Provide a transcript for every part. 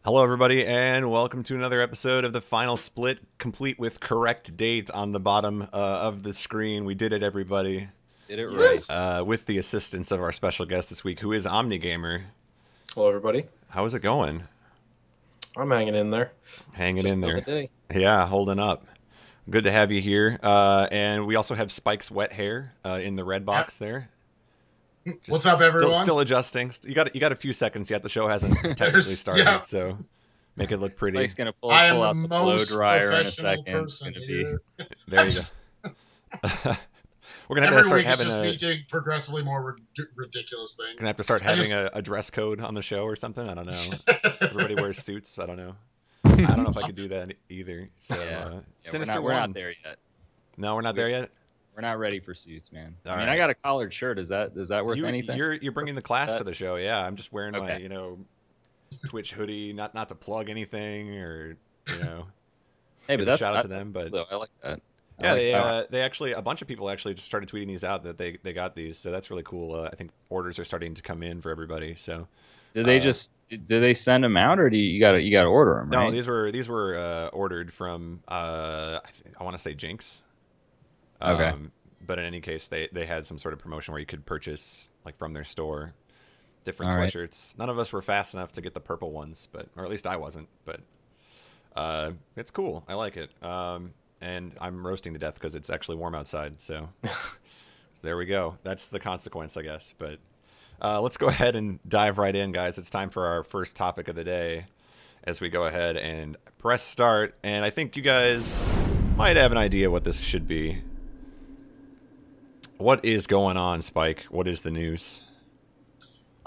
Hello, everybody, and welcome to another episode of the Final Split, complete with correct date on the bottom of the screen. We did it, everybody. Did it Yes. right. With the assistance of our special guest this week, who is OmniGamer. Hello, everybody. How is it going? I'm hanging in there. Hanging Just in there. another day. Yeah, holding up. Good to have you here. And we also have Spike's wet hair in the red box there. Just What's up, everyone? Still adjusting. You got a few seconds yet. The show hasn't technically started, yeah. so make it look pretty. Spike's gonna pull I am out the the blow most dryer in a professional second. It's person gonna here. There you go. We're gonna have to Every start week it's having just a. me doing progressively more ridiculous things. Gonna have to start I having just- a dress code on the show or something. I don't know. Everybody wears suits. I don't know. I don't know if I could do that either. So, Yeah. Yeah, Sinister we're not One. there yet. No, we're not there yet. We're not ready for suits, man. All I mean, right. I got a collared shirt. Is that worth anything? You're bringing the class to the show. Yeah, I'm just wearing my Okay. Twitch hoodie. Not to plug anything or Hey, give but a that's shout out to them, but I like that. I yeah, like that. they actually a bunch of people actually just started tweeting these out that they got these. So that's really cool. I think orders are starting to come in for everybody. So Did they send them out, or do you got to order them? Right? no, these were ordered from I want to say Jinx. Okay. But in any case, they had some sort of promotion where you could purchase like from their store different All right. sweatshirts. None of us were fast enough to get the purple ones, or at least I wasn't. But it's cool. I like it. And I'm roasting to death because it's actually warm outside. So, so there we go. That's the consequence, I guess. But let's go ahead and dive right in, guys. It's time for our first topic of the day as we go ahead and press start. And I think you guys might have an idea what this should be. What is going on, Spike? What is the news?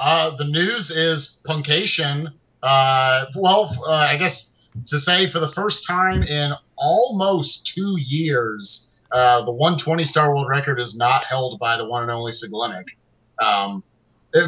The news is Punkation. I guess to say for the first time in almost 2 years, the 120-star world record is not held by the one and only Siglemic.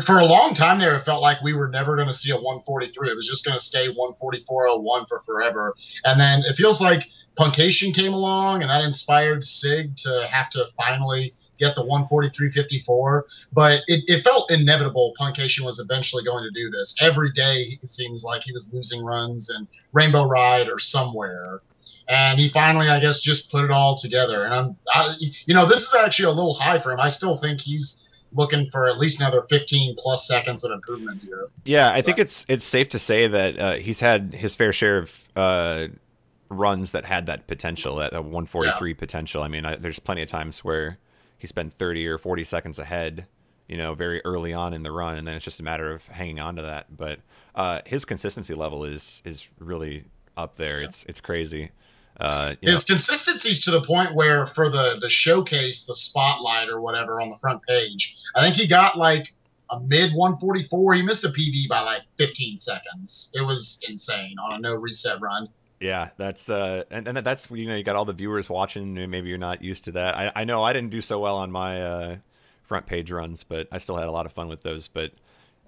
For a long time there, it felt like we were never going to see a 143. It was just going to stay 144.01 for forever. And then it feels like Punkation came along, and that inspired Sig to have to finally get the 143.54. But it felt inevitable Punkation was eventually going to do this. Every day, it seems like he was losing runs in Rainbow Ride or somewhere. And he finally, I guess, just put it all together. And this is actually a little high for him. I still think he's looking for at least another 15 plus seconds of improvement here. Yeah, I think it's safe to say that he's had his fair share of runs that had that potential, that 143 potential. I mean, there's plenty of times where he's been 30 or 40 seconds ahead, very early on in the run, and then it's just a matter of hanging on to that. But his consistency level is really up there. Yeah. It's crazy. His consistency's to the point where for the showcase, the spotlight or whatever on the front page, I think he got like a mid 144. He missed a PB by like 15 seconds. It was insane on a no reset run. Yeah, that's and that's you got all the viewers watching. Maybe you're not used to that. I know I didn't do so well on my front page runs, but I still had a lot of fun with those. But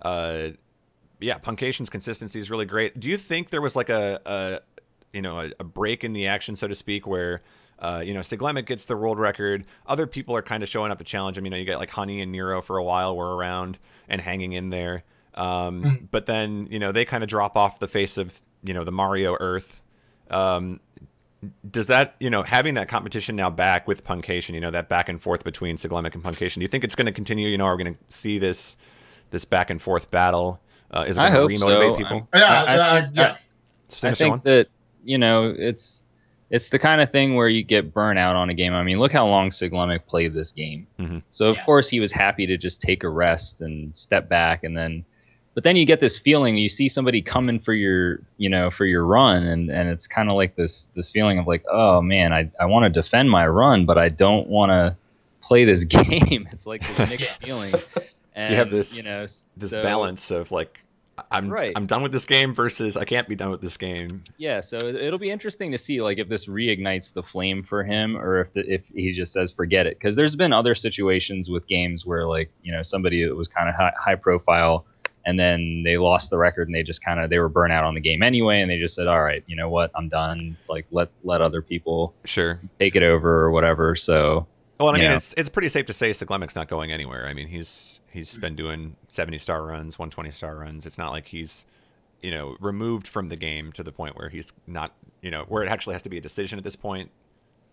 yeah, Punkation's consistency is really great. Do you think there was like a break in the action, so to speak, where Siglemic gets the world record, other people are kind of showing up to challenge him? You get like Honey and Nero for a while were around and hanging in there, but then they kind of drop off the face of the Mario Earth. Does that having that competition now back with Punkation, that back and forth between Siglemic and Punkation, do you think it's going to continue? Are we going to see this back and forth battle? Is it going to remotivate people? I think that it's the kind of thing where you get burnout on a game. I mean, look how long Siglemic played this game. Mm-hmm. So of course he was happy to just take a rest and step back, but then you get this feeling, you see somebody coming for your run, and it's kind of like this feeling of like, oh man, I want to defend my run, but I don't want to play this game. It's like this mixed feeling. And, you have this balance of like, I'm done with this game versus I can't be done with this game. Yeah, so it'll be interesting to see like if this reignites the flame for him, or if he just says forget it. Because there's been other situations with games where like somebody that was kind of high profile, and then they lost the record and they were burnt out on the game anyway, and they just said, all right, you know what, I'm done. Like let other people take it over or whatever. So. Well, I mean, it's pretty safe to say Siglemic's not going anywhere. I mean, he's been doing 70-star runs, 120-star runs. It's not like he's you know, removed from the game to the point where he's not, you know, where it actually has to be a decision at this point.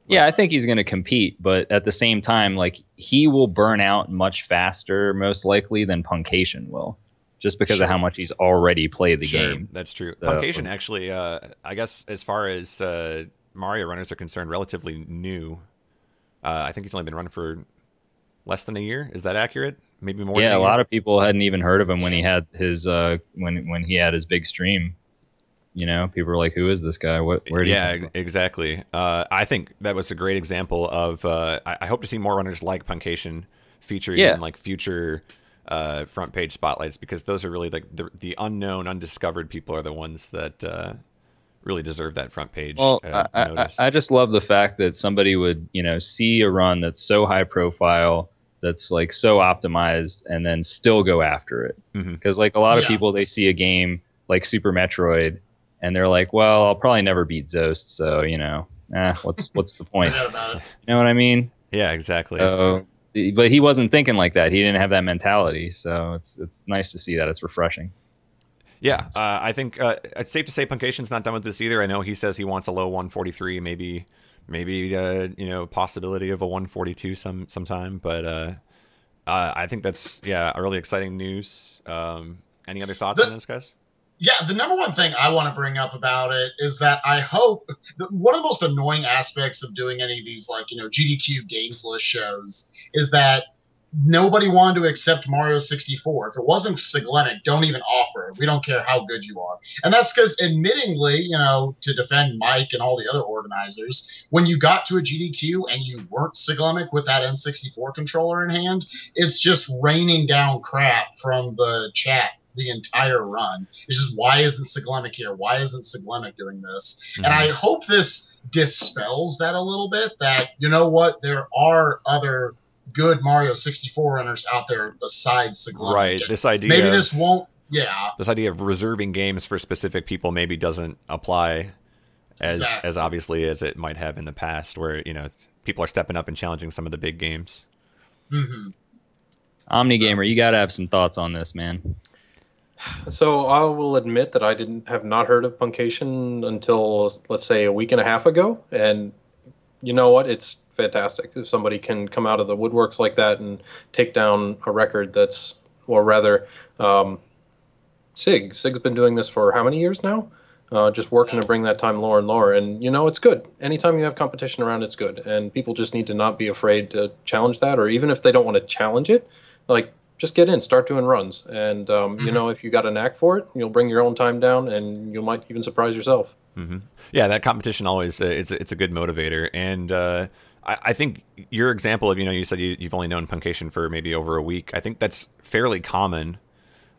Yeah, I think he's going to compete, but at the same time, like, he will burn out much faster, most likely, than Puncation will, just because of how much he's already played the game. That's true. So, Puncation actually, I guess, as far as Mario runners are concerned, relatively new. I think he's only been running for less than a year. Is that accurate? Maybe more. Yeah, than a lot of people hadn't even heard of him when he had his when he had his big stream. You know, people were like, "Who is this guy? Where did he come from?" Exactly. I think that was a great example of. I hope to see more runners like Puncation featured in like future front page spotlights, because those are really like the unknown, undiscovered people are the ones that really deserve that front page. Well, notice. I just love the fact that somebody would, you know, see a run that's so high profile, that's like so optimized, and then still go after it. Because like a lot of people, they see a game like Super Metroid, and they're like, well, I'll probably never beat Zost, so, you know, what's the point? Forget about it. You know what I mean? Yeah, exactly. So, but he wasn't thinking like that. He didn't have that mentality. So it's nice to see that. It's refreshing. Yeah, I think it's safe to say Puncation's not done with this either. I know he says he wants a low 143, maybe you know, possibility of a 142 sometime. But I think that's a really exciting news. Any other thoughts on this, guys? Yeah, the number one thing I want to bring up about it is that I hope one of the most annoying aspects of doing any of these, like, you know, GDQ games list shows is that nobody wanted to accept Mario 64. If it wasn't Siglenic, don't even offer it. We don't care how good you are. And that's because, admittingly, you know, to defend Mike and all the other organizers, when you got to a GDQ and you weren't Siglenic with that N64 controller in hand, it's just raining down crap from the chat the entire run. It's just, why isn't Siglenic here? Why isn't Siglenic doing this? And I hope this dispels that a little bit, that, you know what, there are other good Mario 64 runners out there besides Siglenic. Right. This idea maybe this won't, this idea of reserving games for specific people maybe doesn't apply as obviously as it might have in the past, where, you know, people are stepping up and challenging some of the big games. OmniGamer, you got to have some thoughts on this, man. So I will admit that I have not heard of Puncation until, let's say, a week and a half ago, and you know what? It's fantastic if somebody can come out of the woodworks like that and take down a record that's, or rather, Sig's been doing this for how many years now? Just working to bring that time lower and lower, and you know, it's good. Anytime you have competition around, it's good, and people just need to not be afraid to challenge that, or even if they don't want to challenge it, like, just get in, start doing runs, and you know, if you got a knack for it, you'll bring your own time down, and you might even surprise yourself. Yeah, that competition always it's a good motivator, and I think your example of, you know, you said you've only known Puncation for maybe over a week. I think that's fairly common,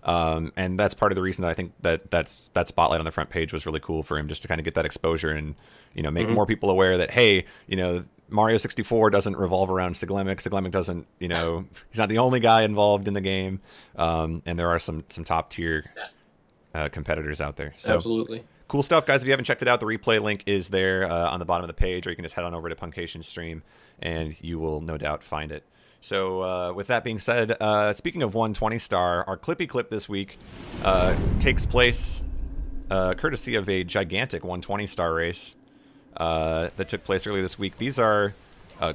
and that's part of the reason that I think that spotlight on the front page was really cool for him, just to kind of get that exposure and, you know, make more people aware that, hey, you know, Mario 64 doesn't revolve around Siglemic. Siglemic doesn't, you know, he's not the only guy involved in the game, and there are some top tier competitors out there. So Absolutely. Cool stuff, guys. If you haven't checked it out, the replay link is there on the bottom of the page, or you can just head on over to Puncation's stream, and you will no doubt find it. So with that being said, speaking of 120 star, our Clippy Clip this week takes place courtesy of a gigantic 120 star race that took place earlier this week. These are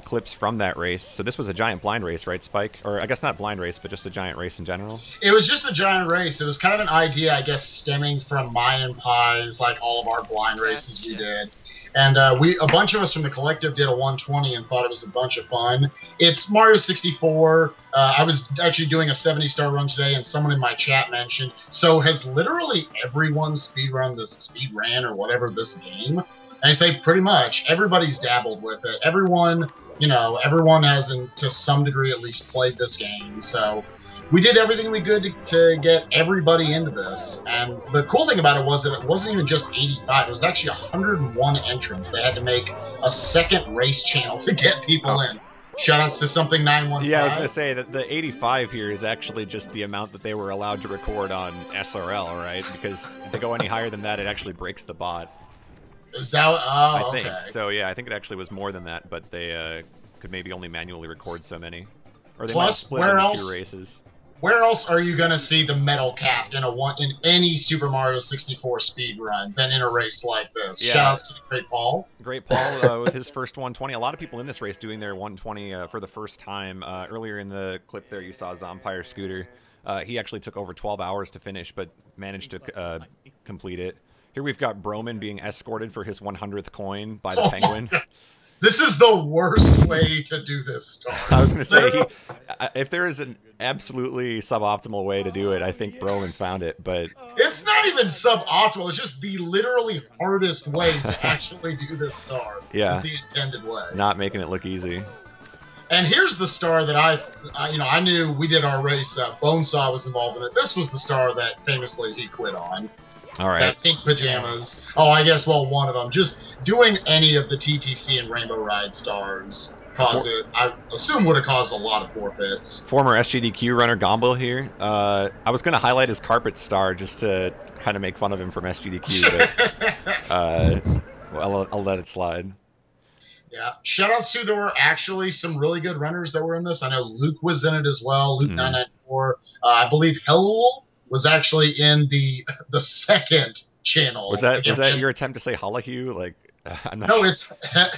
clips from that race. So this was a giant blind race, right, Spike? Or I guess not blind race, but just a giant race in general? It was just a giant race. It was kind of an idea, I guess, stemming from mine and Pie's, like all of our blind races we did. And a bunch of us from the collective did a 120 and thought it was a bunch of fun. It's Mario 64. I was actually doing a 70-star run today, and someone in my chat mentioned, so has literally everyone speedrun or whatever this game? And I say pretty much everybody's dabbled with it. Everyone, you know, everyone has, to some degree at least, played this game. So we did everything we could to get everybody into this. And the cool thing about it was that it wasn't even just 85. It was actually 101 entrants. They had to make a second race channel to get people in. Shoutouts to something 915. Yeah, I was going to say that the 85 here is actually just the amount that they were allowed to record on SRL, right? Because if they go any higher than that, it actually breaks the bot. Is that? Oh, I think okay. so. Yeah, I think it actually was more than that, but they could maybe only manually record so many, or they might Plus, split where into else? 2 races. Where else are you gonna see the metal cap in any Super Mario 64 speed run than in a race like this? Yeah. Shout outs to the great Paul. Great Paul with his first 120. A lot of people in this race doing their 120 for the first time. Earlier in the clip there, you saw Zompire Scooter. He actually took over 12 hours to finish, but managed to complete it. Here we've got Broman being escorted for his 100th coin by the Penguin. This is the worst way to do this star. I was going to say, if there is an absolutely suboptimal way to do it, I think Broman found it, but... It's not even suboptimal, it's just the literally hardest way to actually do this star. Yeah. Is the intended way. Not making it look easy. And here's the star that I knew we did our race. Bonesaw was involved in it. This was the star that famously he quit on. All right. That pink pajamas. Oh, I guess, well, one of them. Just doing any of the TTC and Rainbow Ride stars I assume would have caused a lot of forfeits. Former SGDQ runner Gombo here. I was going to highlight his carpet star just to kind of make fun of him from SGDQ, but well, I'll let it slide. Yeah. Shoutouts to there were actually some really good runners that were in this. I know Luke was in it as well. Luke 994. I believe Hellul was actually in the second channel. Was that your attempt to say Halahue? Like, I'm not no, sure. it's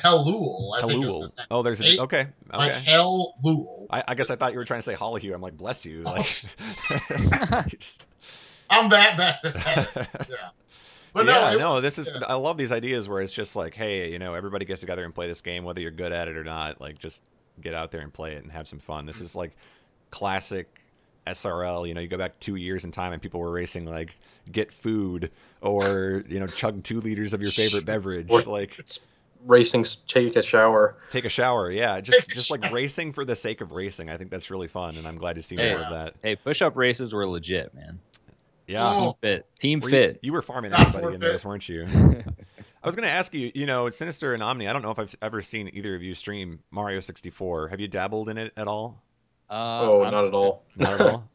Hellul. I think is his name. Oh, there's okay. Like Hellul. I guess I thought you were trying to say Halahue. I'm like, bless you. Like, I'm that bad. Yeah. But I love these ideas where it's just like, hey, everybody gets together and play this game, whether you're good at it or not. Like, just get out there and play it and have some fun. This is like classic SRL. You go back 2 years in time and people were racing like get food or chug 2 liters of your favorite beverage. Or like it's racing, take a shower. Take a shower, yeah. Just like racing for the sake of racing. I think that's really fun, and I'm glad to see more of that. Hey, push-up races were legit, man. Yeah. Team fit. You were farming everybody in those, weren't you? I was going to ask you, Sinister and Omni, I don't know if I've ever seen either of you stream Mario 64. Have you dabbled in it at all? Not at all. Not at all?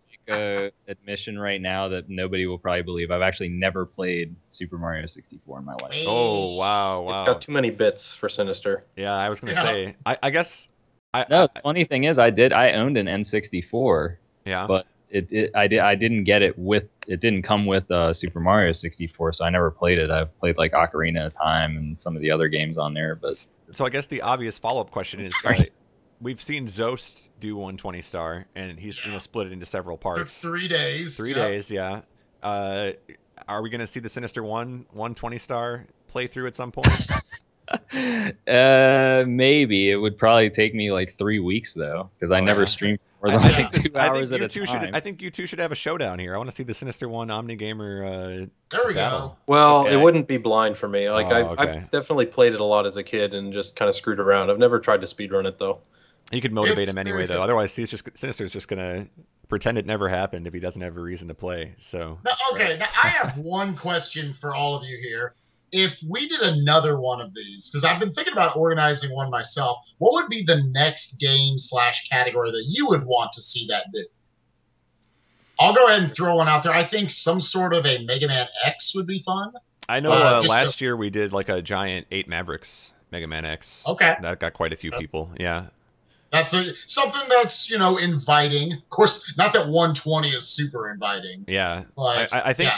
Admission right now that nobody will probably believe. I've actually never played Super Mario 64 in my life. Oh, wow. It's got too many bits for Sinister. Yeah, I was going to say, I guess... The funny thing is, I owned an N64. Yeah. But I didn't get it it didn't come with Super Mario 64, so I never played it. I've played like Ocarina of Time and some of the other games on there, but so I guess the obvious follow-up question is we've seen Zost do 120 star and he's split it into several parts. 3 days. 3 days, yeah. Are we going to see the Sinister 120 star playthrough at some point? Maybe. It would probably take me like 3 weeks though, because I never streamed more than 2 hours at a time. I think you two should have a showdown here. I want to see the Sinister 1 Omni Gamer there we battle. Go. Well, it wouldn't be blind for me. Like I've definitely played it a lot as a kid and just kind of screwed around. I've never tried to speedrun it though. You could motivate him anyway though. Otherwise, Sinister's just gonna pretend it never happened if he doesn't have a reason to play. So now I have one question for all of you here. If we did another one of these, because I've been thinking about organizing one myself, what would be the next game/category that you would want to see that do? I'll go ahead and throw one out there. I think some sort of a Mega Man X would be fun. I know last year we did like a giant 8 Mavericks Mega Man X. Okay. That got quite a few people. Yeah. That's something that's, inviting. Of course, not that 120 is super inviting. Yeah. But, I think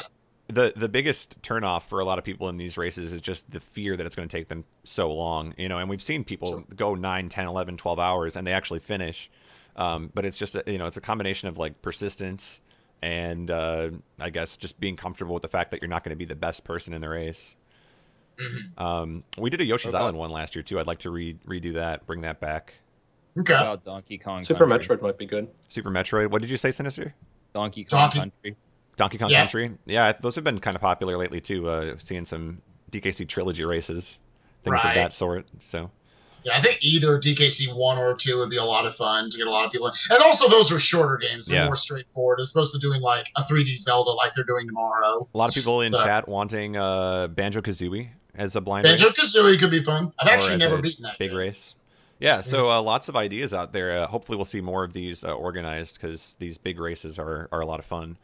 the biggest turnoff for a lot of people in these races is just the fear that it's going to take them so long. And we've seen people go 9, 10, 11, 12 hours and they actually finish. But it's just, it's a combination of like persistence and I guess just being comfortable with the fact that you're not going to be the best person in the race. Mm-hmm. We did a Yoshi's Island one last year too. I'd like to redo that, bring that back. Okay. About Donkey Kong Super Country. Metroid might be good. Super Metroid. What did you say, Sinister? Donkey Kong Country. Donkey Kong Country. Yeah, those have been kind of popular lately too. Seeing some DKC trilogy races, things of that sort. So. Yeah, I think either DKC 1 or 2 would be a lot of fun to get a lot of people in. And also those are shorter games. They're more straightforward, as opposed to doing like a 3D Zelda like they're doing tomorrow. A lot of people in chat wanting Banjo-Kazooie as a blind race. Banjo-Kazooie could be fun. I've actually never beaten that big race. Yeah, so lots of ideas out there. Hopefully we'll see more of these organized because these big races are a lot of fun.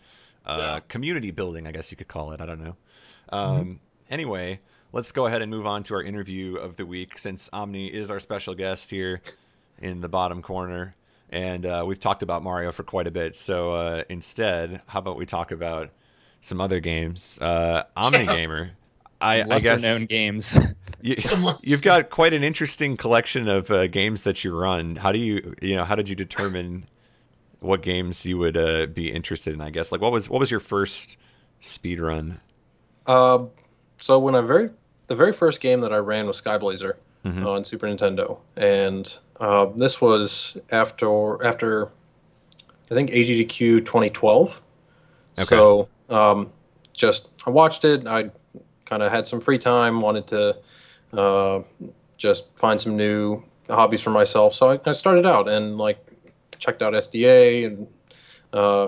Community building, I guess you could call it. I don't know. Anyway, let's go ahead and move on to our interview of the week since Omni is our special guest here in the bottom corner. and we've talked about Mario for quite a bit. So instead, how about we talk about some other games? Omnigamer, I Lesser guess known games. you, Some less- you've got quite an interesting collection of games that you run. How do how did you determine what games you would be interested in? I guess like what was your first speed run? So when the very first game that I ran was Skyblazer Mhm. on Super Nintendo, and this was after I think AGDQ 2012. Okay. So just I watched it. I kind of had some free time, wanted to just find some new hobbies for myself. So I started out and like checked out SDA and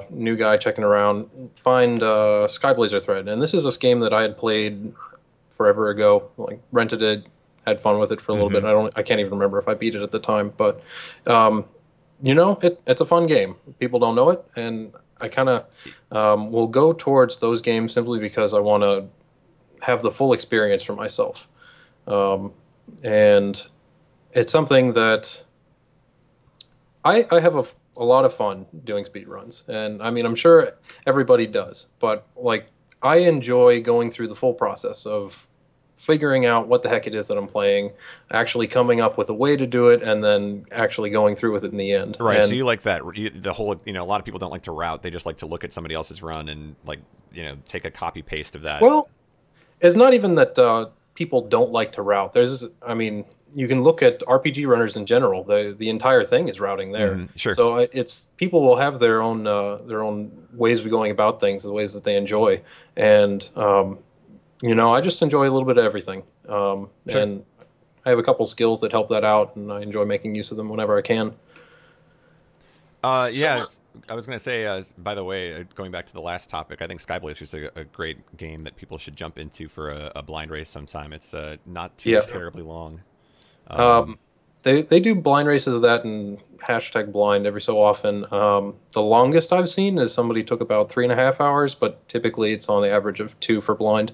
new guy checking around, find Skyblazer Thread, and this is a game that I had played forever ago. Like rented it, had fun with it for a little bit. I can't even remember if I beat it at the time, but it's a fun game. People don't know it, and I kind of will go towards those games simply because I want to have the full experience for myself, and it's something that I have a lot of fun doing speed runs, and I mean I'm sure everybody does, but like I enjoy going through the full process of figuring out what the heck it is that I'm playing, actually coming up with a way to do it, and then actually going through with it in the end. Right. And So you like that the whole a lot of people don't like to route. They just like to look at somebody else's run and like take a copy paste of that. well, it's not even that people don't like to route. I mean, you can look at RPG runners in general. The entire thing is routing there. Sure. So it's people will have their own ways of going about things, the ways that they enjoy, and I just enjoy a little bit of everything. Sure. And I have a couple skills that help that out, and I enjoy making use of them whenever I can. Yeah, I was going to say, by the way, going back to the last topic, I think Skyblazer is a great game that people should jump into for a blind race sometime. It's not too terribly long. They do blind races of that and #blind every so often. The longest I've seen is somebody took about 3.5 hours, but typically it's on the average of 2 for blind.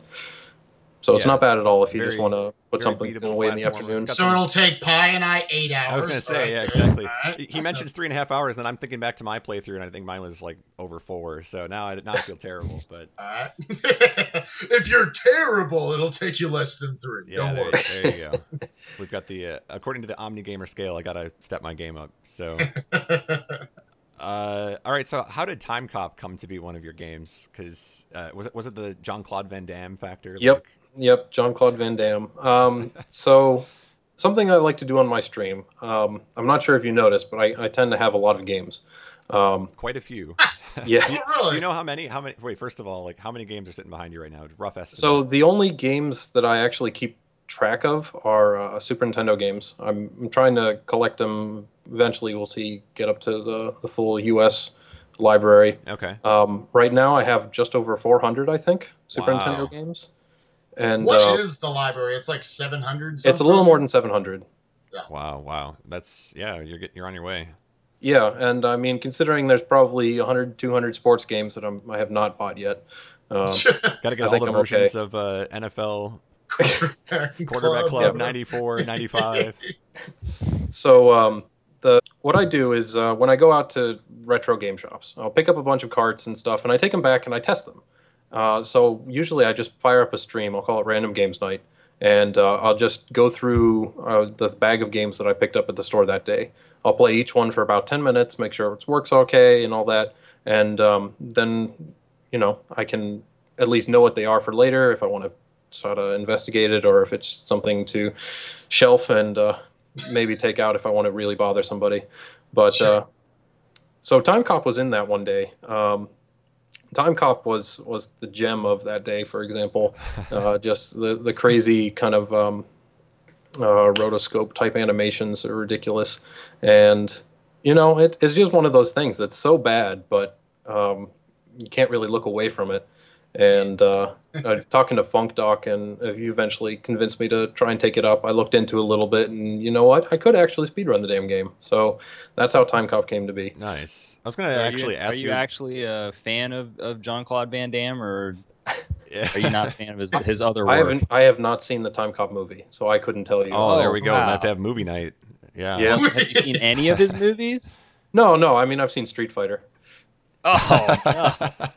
So it's not bad at all if you just want to put something away in the afternoon. So it'll take Pi and I 8 hours. I was going to say, yeah, exactly. Right. He mentions 3.5 hours, and then I'm thinking back to my playthrough, and I think mine was like over 4. So now I feel terrible. But if you're terrible, it'll take you less than 3. yeah, Don't worry. there you go. We've got the according to the Omnigamer scale, I got to step my game up. So. All right, so how did Timecop come to be one of your games? Because was it the Jean-Claude Van Damme factor? Yep, Jean-Claude Van Damme. So something I like to do on my stream. I'm not sure if you noticed, but I tend to have a lot of games. Quite a few. Yeah. Really? Do you know how many? Wait, first of all, like how many games are sitting behind you right now? Rough estimate. So the only games that I actually keep track of are Super Nintendo games. I'm trying to collect them. Eventually, we'll see get up to the full U.S. library. Okay. Right now, I have just over 400, I think, Super Wow. Nintendo games. And what is the library? It's like 700 something? It's a little more than 700. Wow. That's you're on your way. Yeah, and I mean, considering there's probably 100, 200 sports games that I have not bought yet. Got to get all the versions of NFL Quarterback Club, 94, 95. So what I do is when I go out to retro game shops, I'll pick up a bunch of carts and stuff, and I take them back and I test them. So usually I just fire up a stream. I'll call it Random Games Night, and I'll just go through the bag of games that I picked up at the store that day. I'll play each one for about 10 minutes, make sure it works okay and all that, and then I can at least know what they are for later if I want to sort of investigate it, or if it's something to shelf and maybe take out if I want to really bother somebody. But so Timecop was in that one day. Timecop was the gem of that day, for example. Just the crazy kind of rotoscope type animations are ridiculous, and it's just one of those things that's so bad, but you can't really look away from it. And talking to Funk Doc, and he eventually convinced me to try and take it up. I looked into it a little bit, and you know what? I could actually speedrun the damn game. So that's how Timecop came to be. Nice. I was going to actually ask you. Are you actually a fan of Jean-Claude Van Damme, or are you not a fan of his other work? I have not seen the Timecop movie, so I couldn't tell you. Oh, there we go. Wow. We'll have to have movie night. Yeah. Yeah. Have you seen any of his movies? No. I mean, I've seen Street Fighter. Oh, no.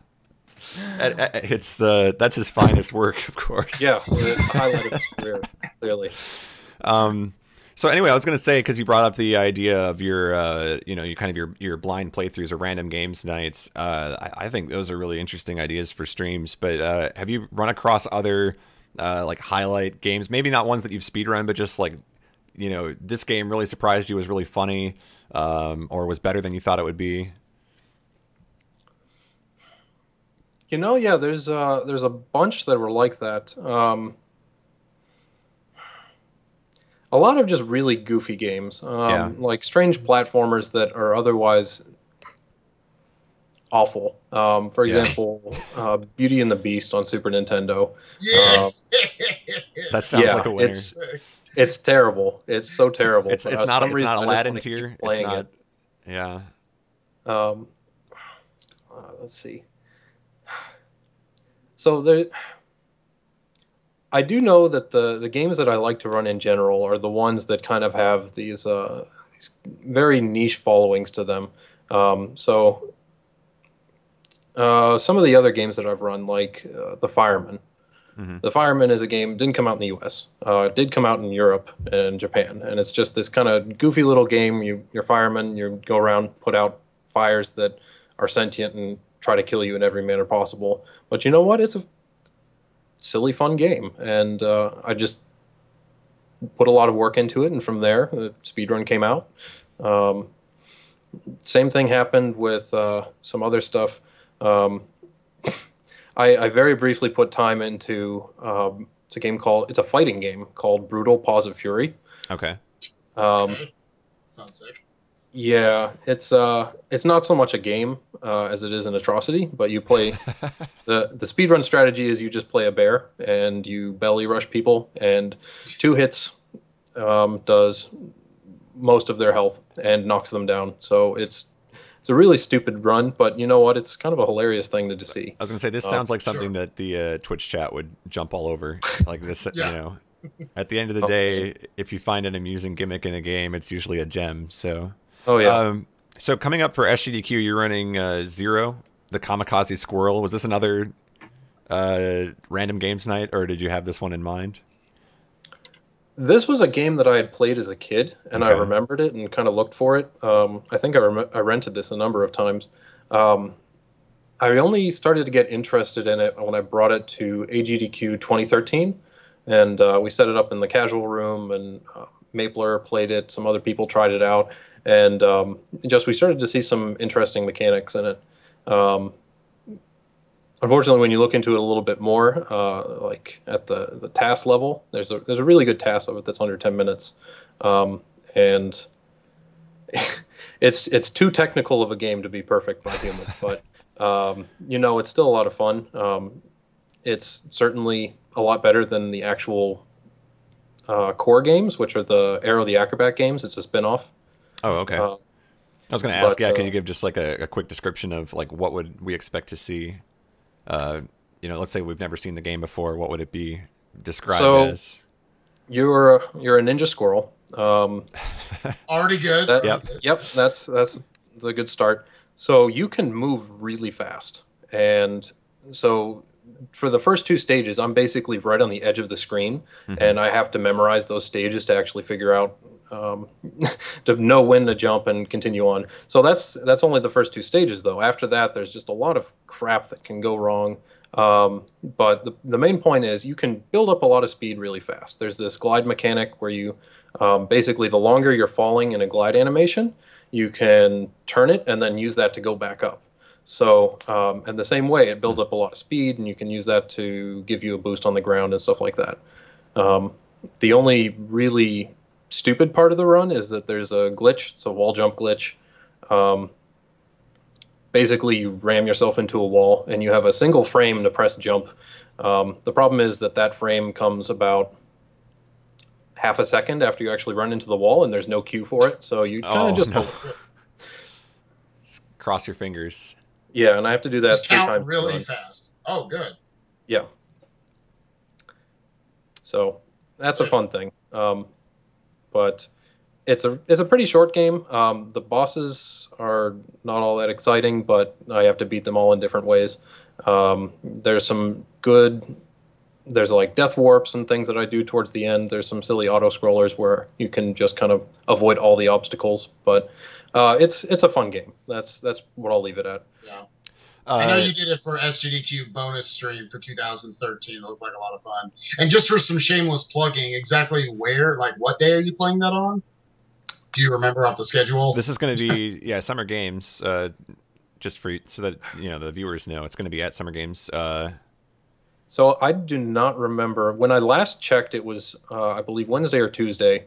It's that's his finest work, of course. Yeah, the highlight of his career, clearly. So anyway, I was gonna say, because you brought up the idea of your, you know, you kind of your blind playthroughs or random games nights. I think those are really interesting ideas for streams. But have you run across other like highlight games? Maybe not ones that you've speedrun, but just like, you know, this game really surprised you, was really funny, or was better than you thought it would be. You know, yeah, there's a bunch that were like that. A lot of just really goofy games, Yeah. like strange platformers that are otherwise awful. For Yeah. example, Beauty and the Beast on Super Nintendo. Yeah. That sounds Yeah, like a winner. it's terrible. It's so terrible. It's but, not some reason, I just Aladdin wanna keep tier. It's playing not. it. Yeah. Um, let's see. So there, I do know that the games that I like to run in general are the ones that kind of have these very niche followings to them. So some of the other games that I've run, like The Fireman. Hmm. The Fireman is a game, didn't come out in the US. It did come out in Europe and Japan, and it's just this kind of goofy little game. You're fireman, you go around, put out fires that are sentient and try to kill you in every manner possible. But you know what? It's a silly, fun game, and I just put a lot of work into it, and from there, the speedrun came out. Um, Same thing happened with some other stuff. Um, I very briefly put time into it's a fighting game called Brutal Paws of Fury. Okay. Okay. Sounds sick. Yeah, it's not so much a game as it is an atrocity, but you play the speedrun strategy is you just play a bear and you belly rush people, and 2 hits does most of their health and knocks them down. So it's a really stupid run, but you know what? It's kind of a hilarious thing to see. I was gonna say, this sounds like something Sure. that the Twitch chat would jump all over. Like this, Yeah. you know. At the end of the day, if you find an amusing gimmick in a game, it's usually a gem. So. Oh yeah. So coming up for SGDQ, you're running Zero, the Kamikaze Squirrel. Was this another random games night, or did you have this one in mind? This was a game that I had played as a kid, and I Okay. remembered it and kind of looked for it. I think I rented this a number of times. Um, I only started to get interested in it when I brought it to AGDQ 2013, and we set it up in the casual room, and Mapler played it. Some other people tried it out, and just we started to see some interesting mechanics in it. Unfortunately, when you look into it a little bit more, like at the task level, there's a really good task of it that's under 10 minutes, and it's too technical of a game to be perfect by humans, but you know, it's still a lot of fun. It's certainly a lot better than the actual core games, which are the Arrow the Acrobat games. It's a spin-off. Oh, okay. Uh, I was going to ask, but, yeah, could you give just like a quick description of like what would we expect to see? You know, let's say we've never seen the game before. What would it be described as? You're a ninja squirrel. Already good. Yep. Yep, that's the good start. So you can move really fast, and so for the first 2 stages, I'm basically right on the edge of the screen, and I have to memorize those stages to actually figure out to know when to jump and continue on. So that's only the first 2 stages, though. After that, there's just a lot of crap that can go wrong. But the main point is you can build up a lot of speed really fast. There's this glide mechanic where you basically, the longer you're falling in a glide animation, you can turn it and then use that to go back up. So, and the same way, it builds up a lot of speed, and you can use that to give you a boost on the ground and stuff like that. The only really stupid part of the run is that there's a glitch. It's a wall jump glitch. Basically, you ram yourself into a wall, and you have a single frame to press jump. The problem is that frame comes about half a second after you actually run into the wall, and there's no cue for it. So you kind of just no. Cross your fingers. Yeah, and I have to do that Just 3 count times. really fast. Oh, good. Yeah. So that's a fun thing. But it's a pretty short game. The bosses are not all that exciting, but I have to beat them all in different ways. There's some good. There's like death warps and things that I do towards the end. There's some silly auto scrollers where you can just kind of avoid all the obstacles, but it's a fun game. That's what I'll leave it at. Yeah. I know you did it for SGDQ bonus stream for 2013. It looked like a lot of fun. And just for some shameless plugging, exactly where, like what day are you playing that on? Do you remember off the schedule? This is going to be Summer Games. Just for so that the viewers know, it's going to be at Summer Games. So I do not remember when I last checked. It was I believe Wednesday or Tuesday.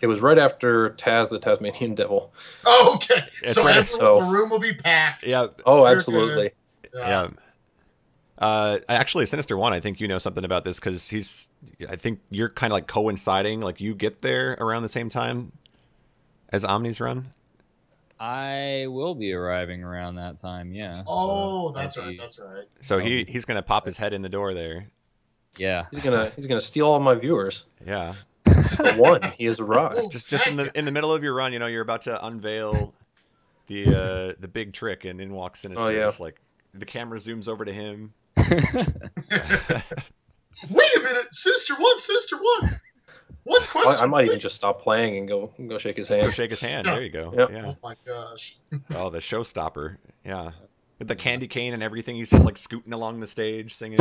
It was right after Taz the Tasmanian Devil. Oh, okay. It's So right. the room will be packed. Yeah. Oh, absolutely. Yeah. Actually, Sinister One, I think you know something about this because I think you're kind of like coinciding. Like you get there around the same time as Omni's run. I will be arriving around that time. Yeah. Oh, that's right. That's right. So he's gonna pop his head in the door there. Yeah. He's gonna steal all my viewers. Yeah. The one he has arrived. Just in the middle of your run, you're about to unveil the big trick, and in walks Sinister. Oh, yeah. It's like the camera zooms over to him. Wait a minute, Sinister One. One question. I might even just stop playing and go shake his hand. Go shake his hand. There you go. Yep. Yeah. Oh my gosh. Oh, the showstopper. Yeah. With the candy cane and everything, he's just like scooting along the stage, singing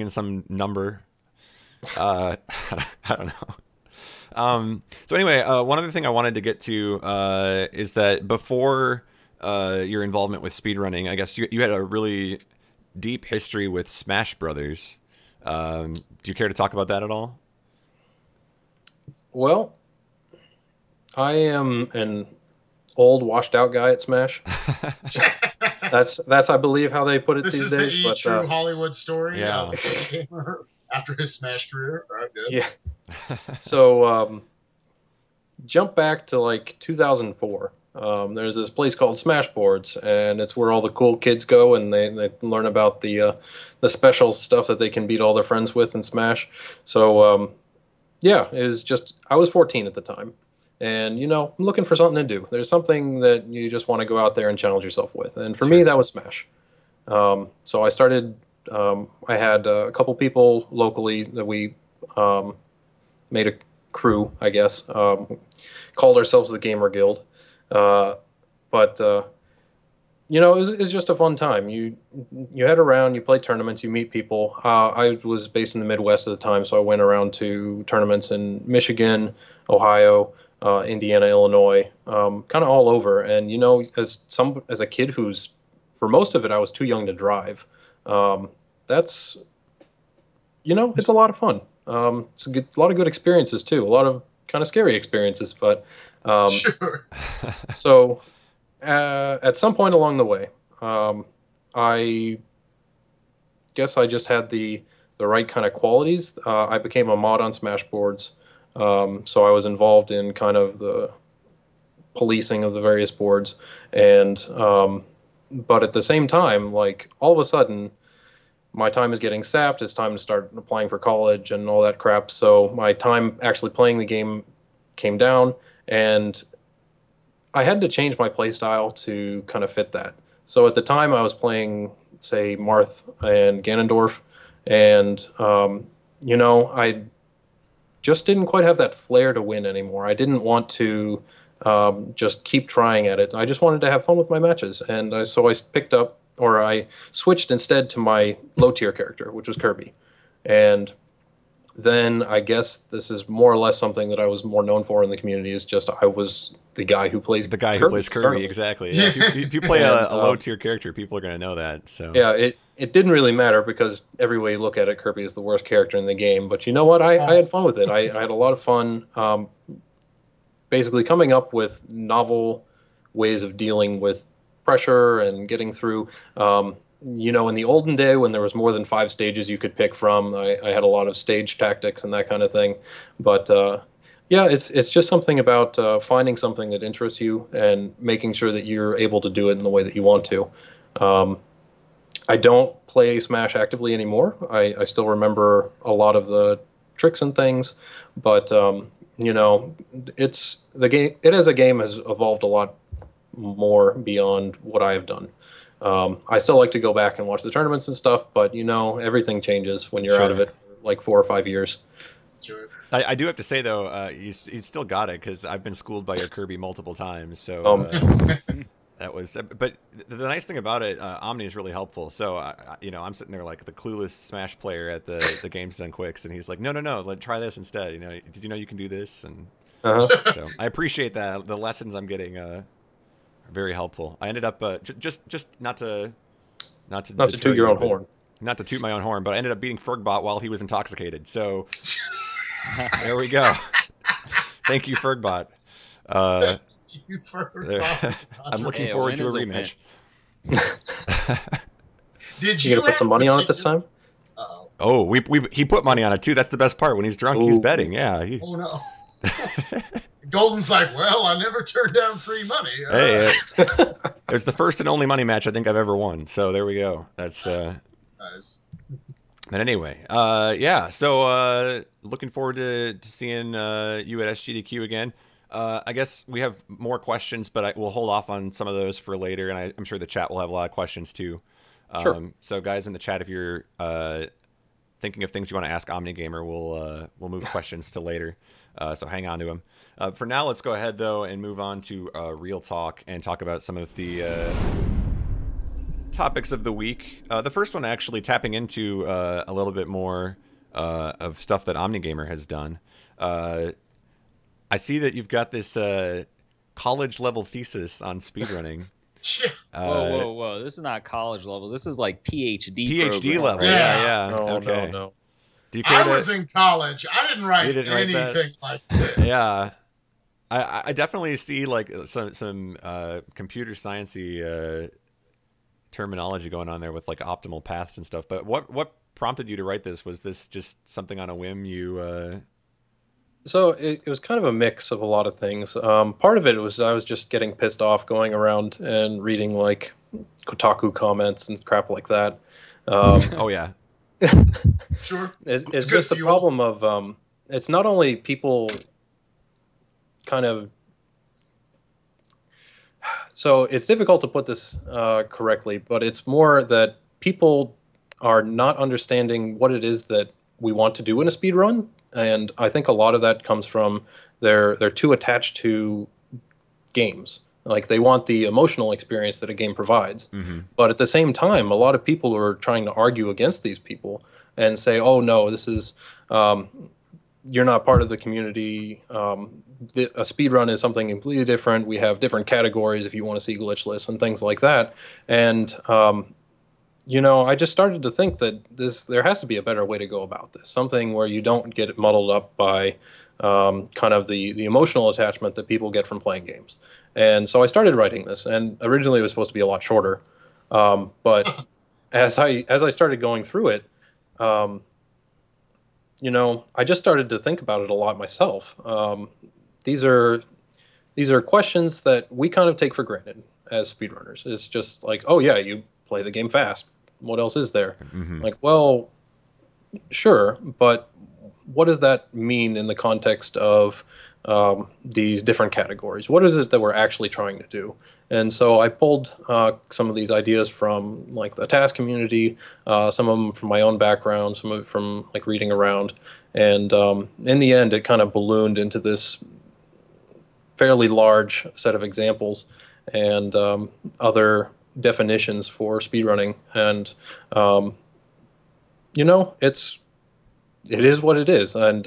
some number. I don't know. So anyway, one other thing I wanted to get to is that before your involvement with speedrunning, I guess you had a really deep history with Smash Brothers. Do you care to talk about that at all? Well, I am an old, washed-out guy at Smash. That's I believe how they put it This these is days. the true Hollywood story. Yeah. After his Smash career. All right, good. Yeah. So jump back to like 2004. There's this place called Smashboards, and it's where all the cool kids go, and they learn about the special stuff that they can beat all their friends with in Smash. So yeah, it was just I was 14 at the time, and I'm looking for something to do. There's something that you just want to go out there and challenge yourself with, and for me that was Smash. So I started. I had a couple people locally that we made a crew, I guess. Called ourselves the Gamer Guild. But it was just a fun time. You head around, you play tournaments, you meet people. I was based in the Midwest at the time, so I went around to tournaments in Michigan, Ohio, Indiana, Illinois, kind of all over. And as a kid who's for most of it I was too young to drive. That's it's a lot of fun. It's a lot of good experiences too. A lot of kind of scary experiences, but Sure. so at some point along the way, I guess I just had the right kind of qualities. I became a mod on Smashboards, so I was involved in kind of the policing of the various boards, and but at the same time, like all of a sudden, my time is getting sapped. It's time to start applying for college and all that crap. So my time actually playing the game came down, and I had to change my play style to kind of fit that. So at the time I was playing, say, Marth and Ganondorf, and I just didn't quite have that flair to win anymore. I didn't want to just keep trying at it. I just wanted to have fun with my matches, and so I picked up, or I switched instead to my low tier character, which was Kirby. And then I guess this is more or less something that I was more known for in the community, is just I was the guy who plays Kirby. Exactly. Yeah. If you play a low tier character, people are going to know that. So yeah, it didn't really matter, because every way you look at it, Kirby is the worst character in the game. But you know what? I had fun with it. I had a lot of fun basically coming up with novel ways of dealing with pressure and getting through. In the olden day, when there was more than 5 stages you could pick from, I had a lot of stage tactics and that kind of thing. But yeah, it's just something about finding something that interests you and making sure that you're able to do it in the way that you want to. I don't play Smash actively anymore. I still remember a lot of the tricks and things, but you know, it's the game. It as a game has evolved a lot more beyond what I have done. I still like to go back and watch the tournaments and stuff, but you know, everything changes when you're out of Sure. it for like 4 or 5 years. Sure. I do have to say though, you still got it because I've been schooled by your Kirby multiple times. So that was. But the nice thing about it, Omni is really helpful. So you know, I'm sitting there like the clueless Smash player at the Games Done Quicks, and he's like, no, try this instead. You know, did you know you can do this? And so I appreciate that. The lessons I'm getting are very helpful. I ended up just not to toot your own horn. Not to toot my own horn, but I ended up beating Fergbot while he was intoxicated. So there we go. Thank you, Fergbot. You Fergbot. I'm looking forward to a rematch. Did You gonna put some money on it this time? Oh, he put money on it too. That's the best part. When he's drunk, he's betting. Yeah. Oh no. Golden's like, well, I never turned down free money. Hey, it was the first and only money match I think I've ever won. So there we go. That's nice. But anyway, yeah. So looking forward to seeing you at SGDQ again. I guess we have more questions, but we'll hold off on some of those for later, and I'm sure the chat will have a lot of questions too. Sure. So guys in the chat, if you're thinking of things you want to ask OmniGamer, we'll move questions to later. So hang on to them. For now, let's go ahead though and move on to Real Talk and talk about some of the topics of the week. The first one actually tapping into a little bit more of stuff that OmniGamer has done. I see that you've got this college level thesis on speedrunning. Whoa! This is not college level. This is like PhD program, level. Right? Yeah. No, okay. no. Do you I was in college. I didn't write anything like this. Yeah. I definitely see like some computer sciencey terminology going on there with like optimal paths and stuff. But what prompted you to write this? Was this just something on a whim you? So it was kind of a mix of a lot of things. Part of it was I was just getting pissed off going around and reading like Kotaku comments and crap like that. Oh yeah. Sure. It's just the problem of it's not only people kind of. So it's difficult to put this correctly, but it's more that people are not understanding what it is that we want to do in a speed run. And I think a lot of that comes from they're too attached to games. Like they want the emotional experience that a game provides. Mm-hmm. But at the same time, a lot of people are trying to argue against these people and say, oh, no, this is you're not part of the community. A speed run is something completely different. We have different categories if you want to see glitch lists and things like that. And you know, I just started to think that there has to be a better way to go about this. Something where you don't get muddled up by kind of the emotional attachment that people get from playing games. And so I started writing this, and originally it was supposed to be a lot shorter. But as I started going through it, you know, I just started to think about it a lot myself. These are questions that we kind of take for granted as speedrunners. It's just like, oh yeah, you play the game fast. What else is there? Mm-hmm. Like, well, sure, but what does that mean in the context of these different categories? What is it that we're actually trying to do? And so I pulled some of these ideas from like the task community, some of them from my own background, some of it from like reading around. And in the end, it kind of ballooned into this fairly large set of examples and other definitions for speedrunning. And, you know, it is what it is. And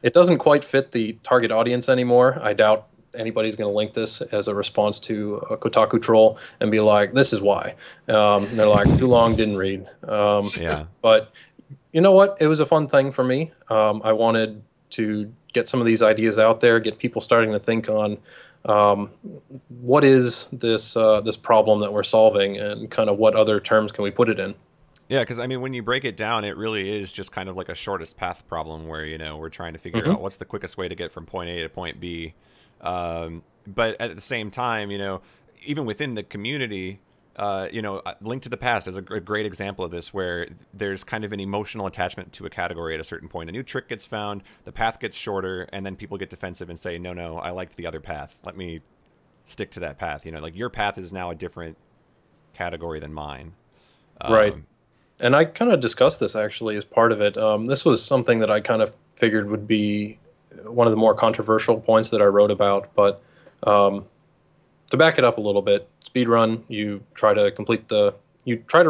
it doesn't quite fit the target audience anymore. I doubt anybody's going to link this as a response to a Kotaku troll and be like, this is why. They're like, too long, didn't read. But you know what? It was a fun thing for me. I wanted to get some of these ideas out there, get people starting to think on what is this problem that we're solving, and kind of what other terms can we put it in. Yeah, because I mean, when you break it down, it really is just kind of like a shortest path problem where, you know, we're trying to figure out what's the quickest way to get from point A to point B. But at the same time, you know, even within the community, Link to the Past is a great example of this, where there's kind of an emotional attachment to a category at a certain point. A new trick gets found, the path gets shorter, and then people get defensive and say, no, I liked the other path. Let me stick to that path. Like your path is now a different category than mine. Right. And I kind of discussed this actually as part of it. This was something that I kind of figured would be one of the more controversial points that I wrote about, but to back it up a little bit, speedrun, you try to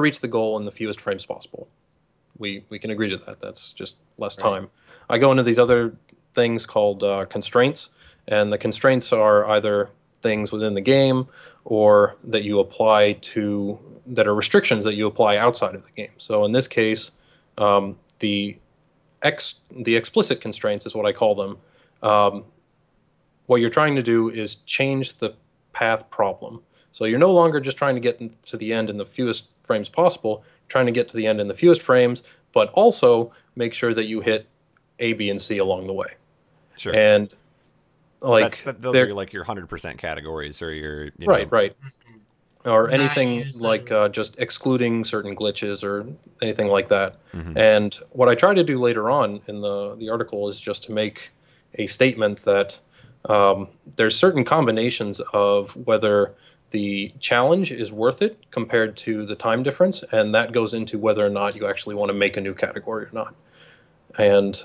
reach the goal in the fewest frames possible. We can agree to that. That's just less time. I go into these other things called constraints, and the constraints are either things within the game or that you apply that are restrictions that you apply outside of the game. So in this case, the explicit constraints is what I call them. What you're trying to do is change the path problem. So you're no longer just trying to get to the end in the fewest frames possible, you're trying to get to the end in the fewest frames, but also make sure that you hit A, B, and C along the way. Sure. And like those are like your 100% categories, or your right. Or anything like just excluding certain glitches or anything like that. And what I try to do later on in the article is just to make a statement that there's certain combinations of whether the challenge is worth it compared to the time difference, and that goes into whether or not you actually want to make a new category or not. And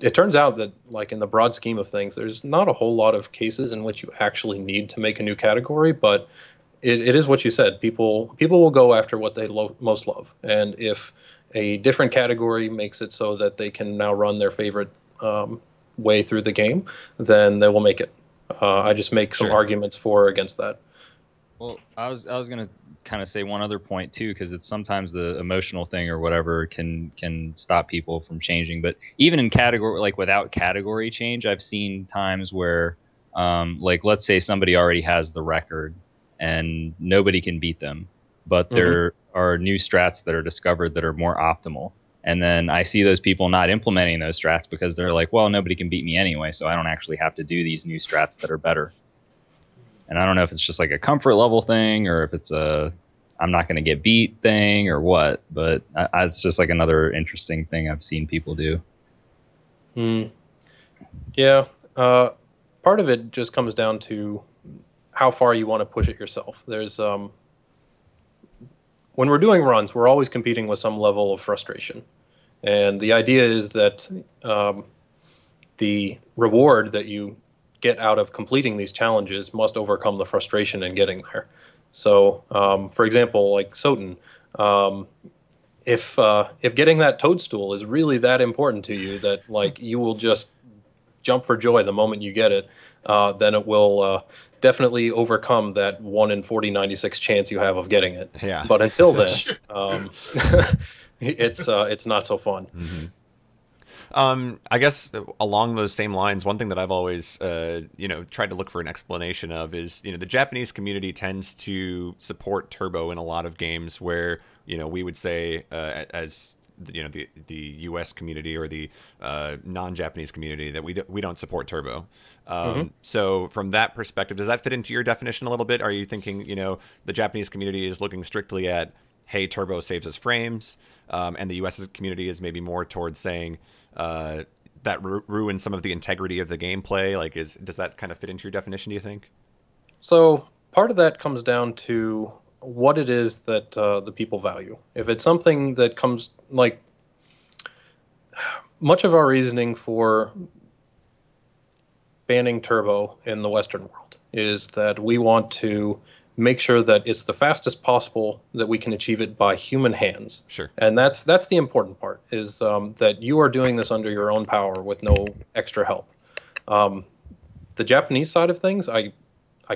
it turns out that, like, in the broad scheme of things, there's not a whole lot of cases in which you actually need to make a new category, but it is what you said. People will go after what they most love, and if a different category makes it so that they can now run their favorite way through the game, then they will make it. I just make some arguments for or against that. Well, I was going to kind of say one other point too, because it's sometimes the emotional thing or whatever can stop people from changing. But even in category, like without category change, I've seen times where, like, let's say somebody already has the record and nobody can beat them, but there are new strats that are discovered that are more optimal. And then I see those people not implementing those strats because they're like, well, nobody can beat me anyway, so I don't actually have to do these new strats that are better. And I don't know if it's just like a comfort level thing or if it's a I'm not going to get beat thing or what, but it's just like another interesting thing I've seen people do. Yeah. Part of it just comes down to how far you want to push it yourself. There's when we're doing runs, we're always competing with some level of frustration. And the idea is that the reward that you get out of completing these challenges must overcome the frustration in getting there. So, for example, like Soten, if getting that toadstool is really that important to you that like you will just jump for joy the moment you get it, then it will definitely overcome that 1 in 4096 chance you have of getting it. Yeah. But until then, it's not so fun. I guess along those same lines, one thing that I've always, tried to look for an explanation of is, the Japanese community tends to support turbo in a lot of games where, we would say, as the U.S. community or the non-Japanese community that we don't support turbo. So from that perspective, does that fit into your definition a little bit? Are you thinking, the Japanese community is looking strictly at, hey, turbo saves us frames, and the U.S. community is maybe more towards saying that ruins some of the integrity of the gameplay? Like, does that kind of fit into your definition, do you think? So part of that comes down to what it is that the people value. If it's something that comes, like, much of our reasoning for banning turbo in the Western world is that we want to make sure that it's the fastest possible that we can achieve it by human hands. Sure. And that's the important part, is that you are doing this under your own power with no extra help. The Japanese side of things, I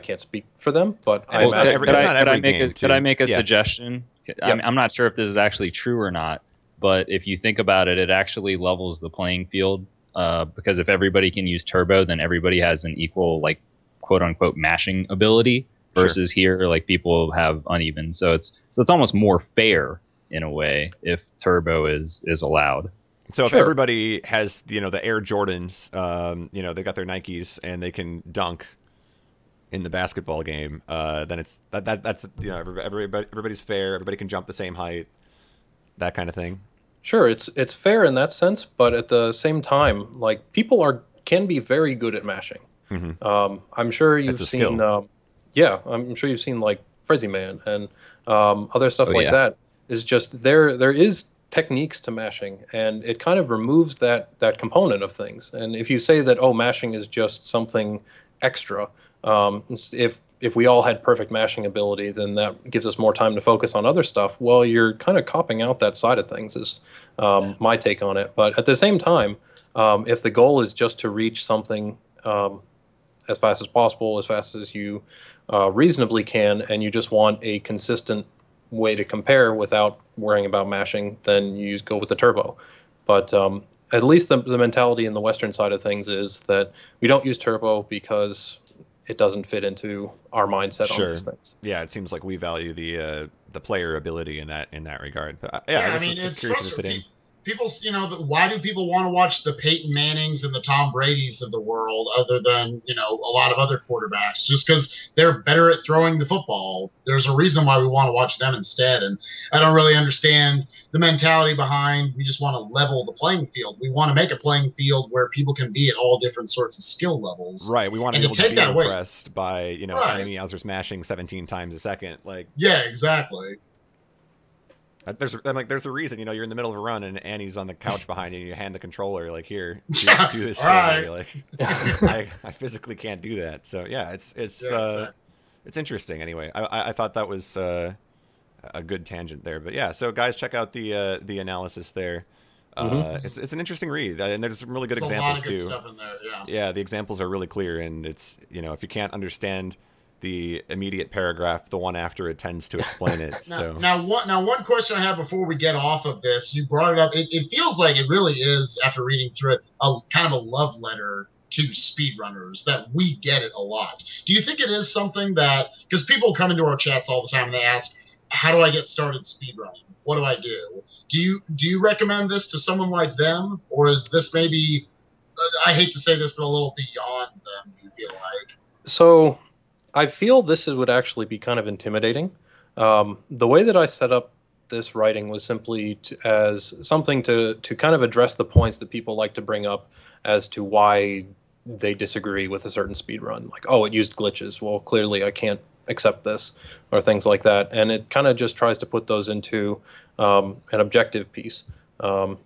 can't speak for them, but could I make a suggestion? Yeah. I'm not sure if this is actually true or not, but if you think about it, it actually levels the playing field, because if everybody can use turbo, then everybody has an equal, like, quote unquote mashing ability. Versus here, like, people have uneven, so it's almost more fair in a way if turbo is allowed. So if everybody has the Air Jordans, they got their Nikes and they can dunk, in the basketball game, then that's everybody's fair. Everybody can jump the same height, that kind of thing. Sure, it's fair in that sense, but at the same time, like people can be very good at mashing. Mm-hmm. I'm sure That's you've a seen, skill. yeah, I'm sure you've seen like Frizzy Man and other stuff Oh like yeah. that. Is just there is techniques to mashing, and it kind of removes that component of things. And if you say that, oh, mashing is just something extra, if we all had perfect mashing ability, then that gives us more time to focus on other stuff. Well, you're kind of copping out that side of things, is my take on it. But at the same time, if the goal is just to reach something as fast as possible, as fast as you reasonably can, and you just want a consistent way to compare without worrying about mashing, then you go with the turbo. But at least the mentality in the Western side of things is that we don't use turbo because it doesn't fit into our mindset on Sure. these things. Yeah, it seems like we value the player ability in that regard. But Yeah, I I just mean, was it's curious if it fit in. frustrating. People, why do people want to watch the Peyton Mannings and the Tom Brady's of the world, other than a lot of other quarterbacks? Just because they're better at throwing the football. There's a reason why we want to watch them instead. And I don't really understand the mentality behind. We just want to level the playing field. We want to make a playing field where people can be at all different sorts of skill levels. Right, we want to And be to able to take be that away, impressed by right? enemy out there smashing 17 times a second. Like, Yeah, exactly. there's a reason, you're in the middle of a run and Annie's on the couch behind you and you hand the controller, like, here, do this for All me. right. Like, I physically can't do that. So yeah, it's Yeah, exactly. it's interesting. Anyway, I thought that was a good tangent there. But yeah, so guys, check out the analysis there. Mm-hmm. It's an interesting read, and there's some really good There's a lot examples of good too. stuff in there. Yeah. Yeah, the examples are really clear, and it's if you can't understand the immediate paragraph, the one after it tends to explain it. So Now, one question I have before we get off of this, you brought it up. It feels like it really is, after reading through it, a kind of a love letter to speedrunners, that we get it a lot. Do you think it is something that, because people come into our chats all the time and they ask, how do I get started speedrunning? What do I do? Do you recommend this to someone like them, or is this maybe, I hate to say this, but a little beyond them, do you feel like? So I feel this would actually be kind of intimidating. The way that I set up this writing was simply as something to kind of address the points that people like to bring up as to why they disagree with a certain speed run. Like, oh, it used glitches. Well, clearly I can't accept this, or things like that. And it kind of just tries to put those into an objective piece, for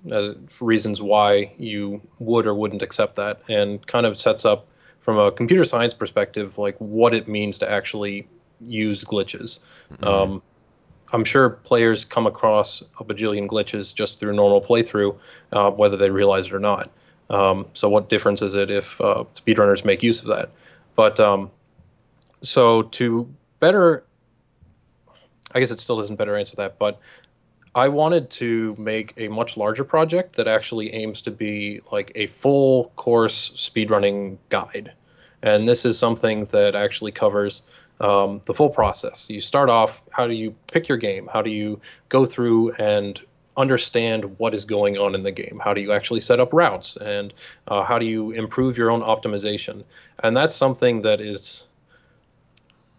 reasons why you would or wouldn't accept that, and kind of sets up from a computer science perspective, like what it means to actually use glitches. Mhm. I'm sure players come across a bajillion glitches just through normal playthrough, whether they realize it or not. So what difference is it if speedrunners make use of that? But so to better, I guess it still doesn't better answer that, but I wanted to make a much larger project that actually aims to be like a full course speedrunning guide. And this is something that actually covers the full process. You start off, how do you pick your game? How do you go through and understand what is going on in the game? How do you actually set up routes? And how do you improve your own optimization? And that's something that is,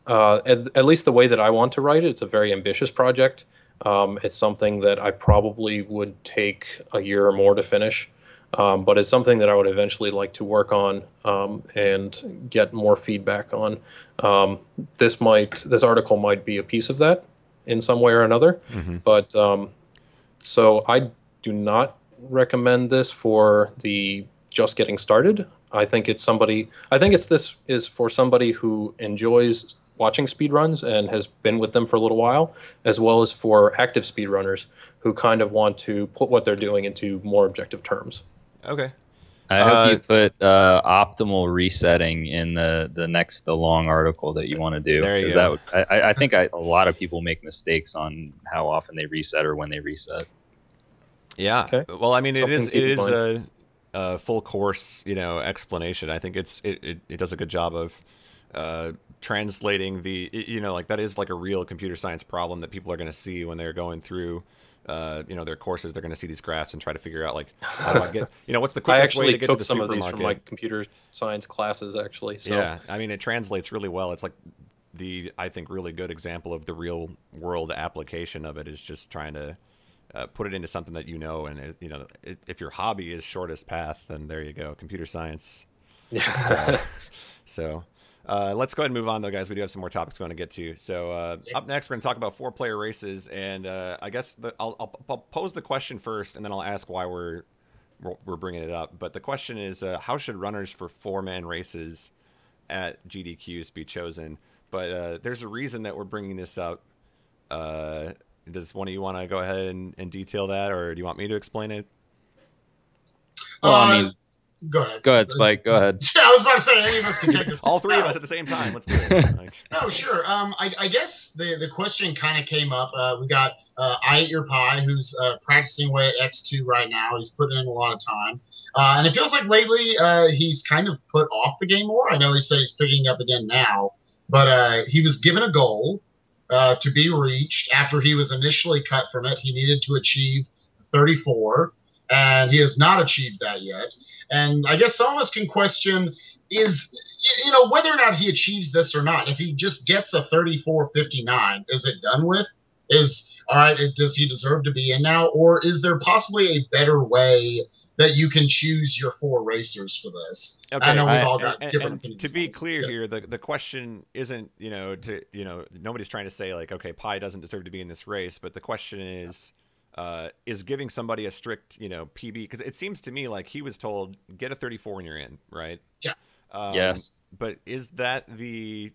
at least the way that I want to write it, it's a very ambitious project. It's something that I probably would take a year or more to finish, but it's something that I would eventually like to work on and get more feedback on. This article might be a piece of that in some way or another, Mhm. but so I do not recommend this for the just getting started. I think this is for somebody who enjoys watching speedruns and has been with them for a little while, as well as for active speedrunners who kind of want to put what they're doing into more objective terms. Okay. I hope you put optimal resetting in the long article that you want to do. There you 'Cause go. that would, I think a lot of people make mistakes on how often they reset or when they reset. Yeah. Okay. Well, I mean, Something it to keep in is mind. a full course, explanation. I think it does a good job of translating like that is like a real computer science problem that people are going to see when they're going through their courses, they're going to see these graphs and try to figure out like, how do I get, what's the I quickest way actually to get to took the some of these supermarket? from my computer science classes, actually. So. Yeah, I mean, it translates really well. It's like I think, really good example of the real world application of it is just trying to put it into something that and if your hobby is shortest path, then there you go, computer science. Yeah. So let's go ahead and move on, though, guys. We do have some more topics we want to get to. So up next, we're going to talk about 4-player races, and I guess I'll pose the question first, and then I'll ask why we're bringing it up. But the question is, how should runners for 4-man races at GDQs be chosen? But there's a reason that we're bringing this up. Does one of you want to go ahead and detail that, or do you want me to explain it? Well, I mean, go ahead. Go ahead, Spike. Go ahead. Yeah, I was about to say any of us can take this. All three of us at the same time. Let's do it. No, sure. I guess the question kind of came up. We got I Eat Your Pie, who's practicing away at X2 right now. He's putting in a lot of time. And it feels like lately he's kind of put off the game more. I know he said he's picking up again now. But he was given a goal to be reached after he was initially cut from it. He needed to achieve 34, and he has not achieved that yet. And I guess some of us can question whether or not he achieves this or not. If he just gets a 34.59, is it done with? Does he deserve to be in now? Or is there possibly a better way that you can choose your 4 racers for this? Okay, I know we've all got different opinions. To be clear here, the question isn't, nobody's trying to say like, okay, Pi doesn't deserve to be in this race, but the question is giving somebody a strict, PB, because it seems to me like he was told get a 34 when you're in, right? Yeah. Yes. But is that the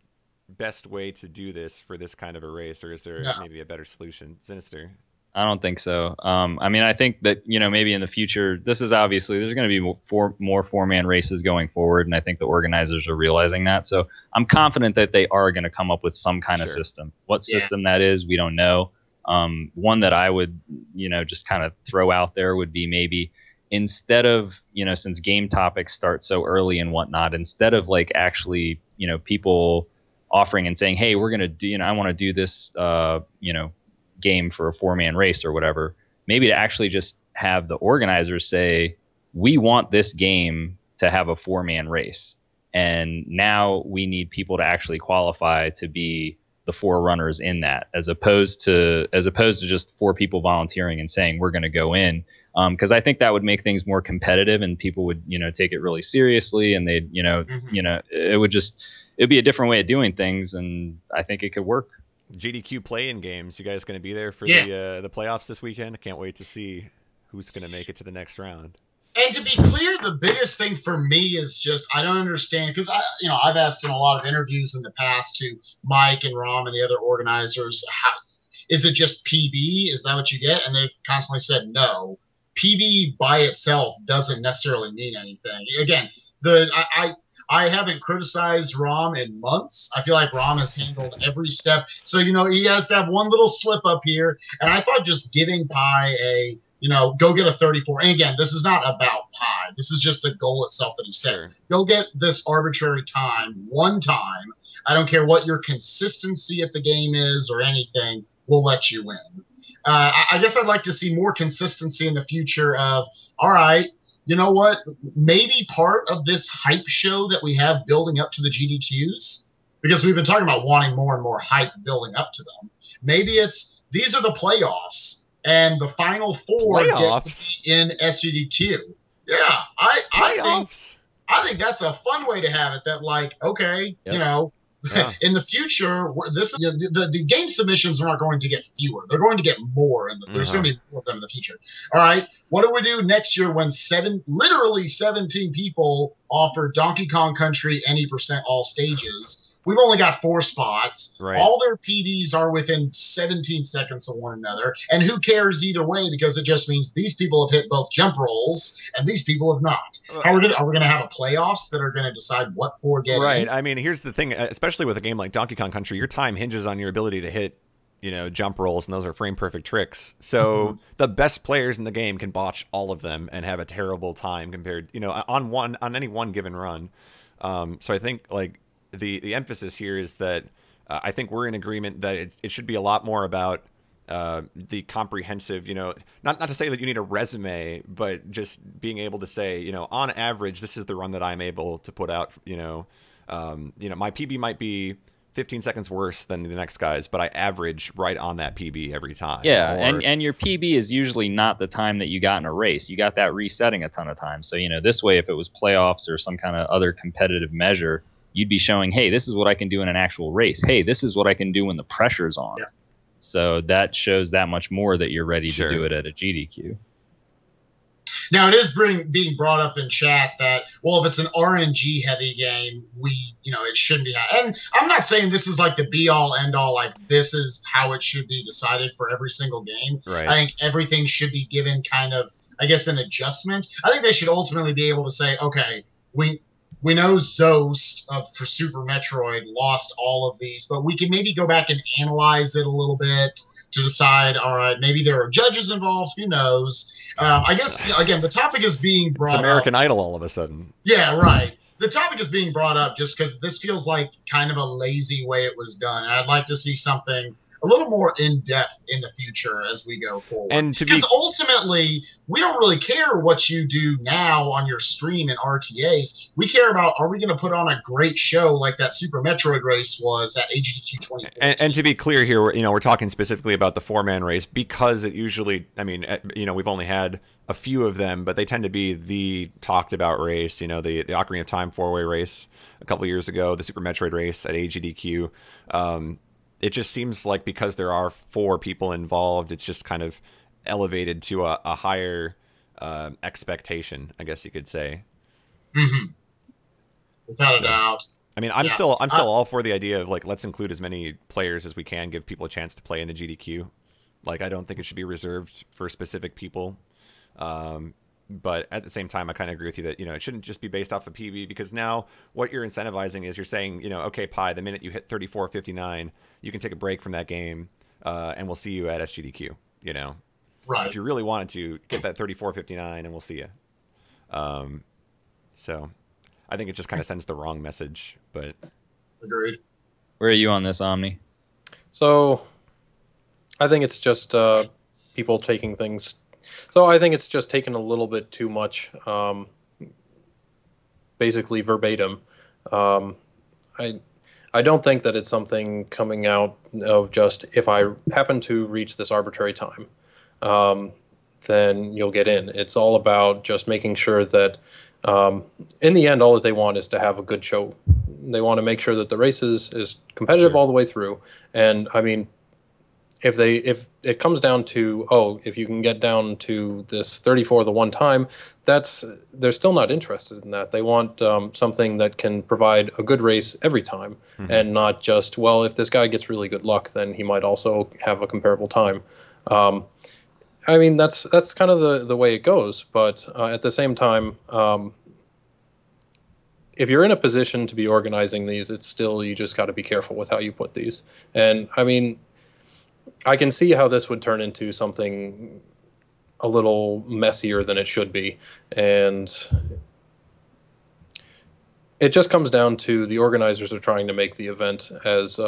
best way to do this for this kind of a race, or is there maybe a better solution? Sinister. I don't think so. I mean, I think that, maybe in the future, there's going to be more 4-man races going forward, and I think the organizers are realizing that. So I'm confident that they are going to come up with some kind of system. What system that is, we don't know. One that I would, just kind of throw out there would be maybe instead of, since game topics start so early and whatnot, instead of like actually, people offering and saying, hey, we're going to do, I want to do this, game for a 4-man race or whatever, maybe to actually just have the organizers say, we want this game to have a 4-man race. And now we need people to actually qualify to be the 4 runners in that, as opposed to just 4 people volunteering and saying we're going to go in. Because I think that would make things more competitive, and people would, take it really seriously, and they'd, it'd be a different way of doing things, and I think it could work. GDQ play-in games. You guys going to be there for the playoffs this weekend? I can't wait to see who's going to make it to the next round. And to be clear, the biggest thing for me is just I don't understand, because I've asked in a lot of interviews in the past to Mike and Rom and the other organizers, how is it just PB? Is that what you get? And they've constantly said no. PB by itself doesn't necessarily mean anything. Again, I haven't criticized Rom in months. I feel like Rom has handled every step. So, he has to have one little slip up here. And I thought just giving Pi a, go get a 34. And again, this is not about Pi. This is just the goal itself that he set. Sure. Go get this arbitrary time one time. I don't care what your consistency at the game is or anything. We'll let you win. I guess I'd like to see more consistency in the future of, all right, you know what? Maybe part of this hype show that we have building up to the GDQs, because we've been talking about wanting more and more hype building up to them. Maybe it's these are the playoffs, and the final 4 get to be in SGDQ. Yeah, I think that's a fun way to have it. That like, okay, in the future, the game submissions are not going to get fewer. They're going to get more, and there's going to be more of them in the future. All right, what do we do next year when literally 17 people offer Donkey Kong Country any % all stages? We've only got 4 spots. Right. All their PBs are within 17 seconds of one another. And who cares either way, because it just means these people have hit both jump rolls and these people have not. Are we going to have a playoffs that are going to decide what 4 get right. in? I mean, here's the thing, especially with a game like Donkey Kong Country, your time hinges on your ability to hit, jump rolls, and those are frame perfect tricks. So the best players in the game can botch all of them and have a terrible time compared, on any one given run. So I think like the emphasis here is that I think we're in agreement that it should be a lot more about the comprehensive, not to say that you need a resume, but just being able to say, on average, this is the run that I'm able to put out. My PB might be 15 seconds worse than the next guy's, but I average right on that PB every time. Yeah, and your PB is usually not the time that you got in a race. You got that resetting a ton of times. So, this way, if it was playoffs or some kind of other competitive measure, you'd be showing, hey, this is what I can do in an actual race. Hey, this is what I can do when the pressure's on. Yeah. So that shows that much more that you're ready to do it at a GDQ. Now, it is being brought up in chat that, well, if it's an RNG heavy game, it shouldn't be. And I'm not saying this is like the be all end all, like this is how it should be decided for every single game. Right. I think everything should be given kind of, I guess, an adjustment. I think they should ultimately be able to say, okay, we know Zost for Super Metroid lost all of these, but we can maybe go back and analyze it a little bit to decide, all right, maybe there are judges involved, who knows. I guess, again, the topic is being brought up. It's American Idol all of a sudden. Yeah, right. The topic is being brought up just because this feels like kind of a lazy way it was done. And I'd like to see something a little more in-depth in the future as we go forward. And because ultimately, we don't really care what you do now on your stream in RTAs. We care about, are we going to put on a great show like that Super Metroid race was at AGDQ 2014? And to be clear here, we're talking specifically about the 4-man race because it usually, we've only had a few of them, but they tend to be the talked about race. The Ocarina of Time 4-way race a couple years ago, the Super Metroid race at AGDQ. It just seems like because there are 4 people involved, it's just kind of elevated to a higher expectation, I guess you could say. Mm-hmm. Without a doubt. I'm still all for the idea of like, let's include as many players as we can, give people a chance to play in the GDQ. Like, I don't think it should be reserved for specific people. But at the same time, I kind of agree with you that, it shouldn't just be based off of PB, because now what you're incentivizing is you're saying, okay, Pi, the minute you hit 34:59, you can take a break from that game, and we'll see you at SGDQ, Right. If you really wanted to, get that 34:59 and we'll see you. So I think it just kind of sends the wrong message, but. Agreed. Where are you on this, Omni? So I think it's just people taking things. So I think it's just taken a little bit too much, basically verbatim. I don't think that it's something coming out of just, if I happen to reach this arbitrary time, then you'll get in. It's all about just making sure that in the end, all that they want is to have a good show. They want to make sure that the race is competitive all the way through. And if it comes down to, if you can get down to this 34 the one time, they're still not interested in that. They want something that can provide a good race every time, and not just, well, if this guy gets really good luck, then he might also have a comparable time. That's kind of the way it goes. But at the same time, if you're in a position to be organizing these, it's still, you just got to be careful with how you put these. And I can see how this would turn into something a little messier than it should be. And it just comes down to the organizers are trying to make the event as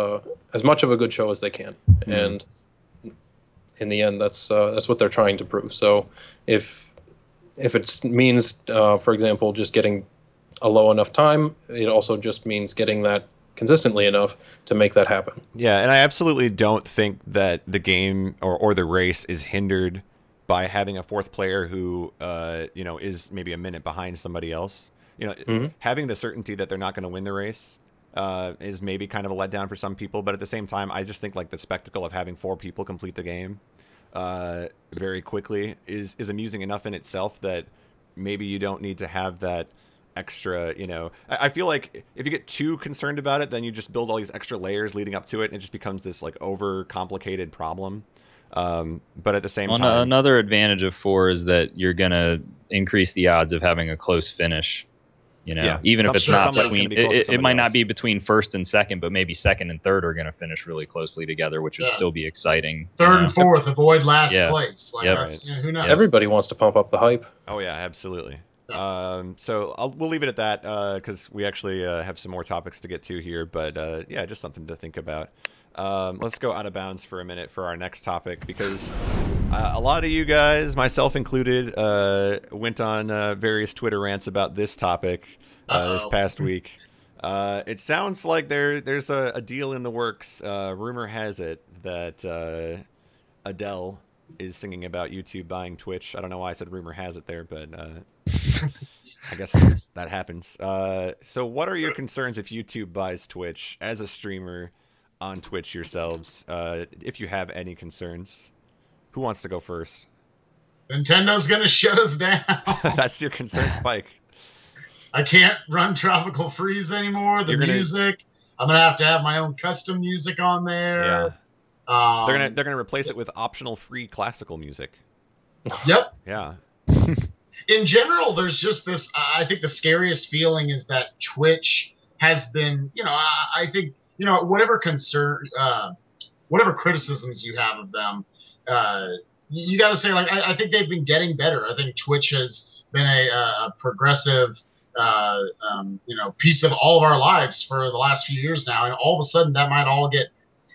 much of a good show as they can. And in the end, that's what they're trying to prove. So if it means, for example, just getting a low enough time, it also just means getting that consistently enough to make that happen. Yeah, and I absolutely don't think that the game or the race is hindered by having a fourth player who is maybe a minute behind somebody else. Having the certainty that they're not going to win the race is maybe kind of a letdown for some people, but at the same time, I just think like the spectacle of having 4 people complete the game very quickly is amusing enough in itself that maybe you don't need to have that extra, I feel like if you get too concerned about it, then you just build all these extra layers leading up to it, and it just becomes this like over complicated problem. But at the same time, another advantage of 4 is that you're gonna increase the odds of having a close finish. Even if it's not between, it might not be between first and second, but maybe second and third are going to finish really closely together, which would still be exciting. Third and fourth, avoid last place. Who knows? Everybody wants to pump up the hype. Oh yeah, absolutely. So we'll leave it at that because we actually have some more topics to get to here, but just something to think about. Let's go out of bounds for a minute for our next topic, because a lot of you guys, myself included, went on various Twitter rants about this topic this past week. It sounds like there's a deal in the works. Rumor has it that Adele is singing about YouTube buying Twitch. I don't know why I said rumor has it there, but I guess that happens. So what are your concerns if YouTube buys Twitch as a streamer on Twitch yourselves, if you have any concerns? Who wants to go first? Nintendo's gonna shut us down. That's your concern, Spike. I can't run Tropical Freeze anymore. The music, I'm gonna have my own custom music on there. Yeah. They're gonna replace it with optional free classical music. Yep. Yeah. In general, there's just this. I think the scariest feeling is that Twitch has been. I think whatever concern, whatever criticisms you have of them, you got to say, like, I think they've been getting better. I think Twitch has been a progressive, piece of all of our lives for the last few years now, and all of a sudden that might all get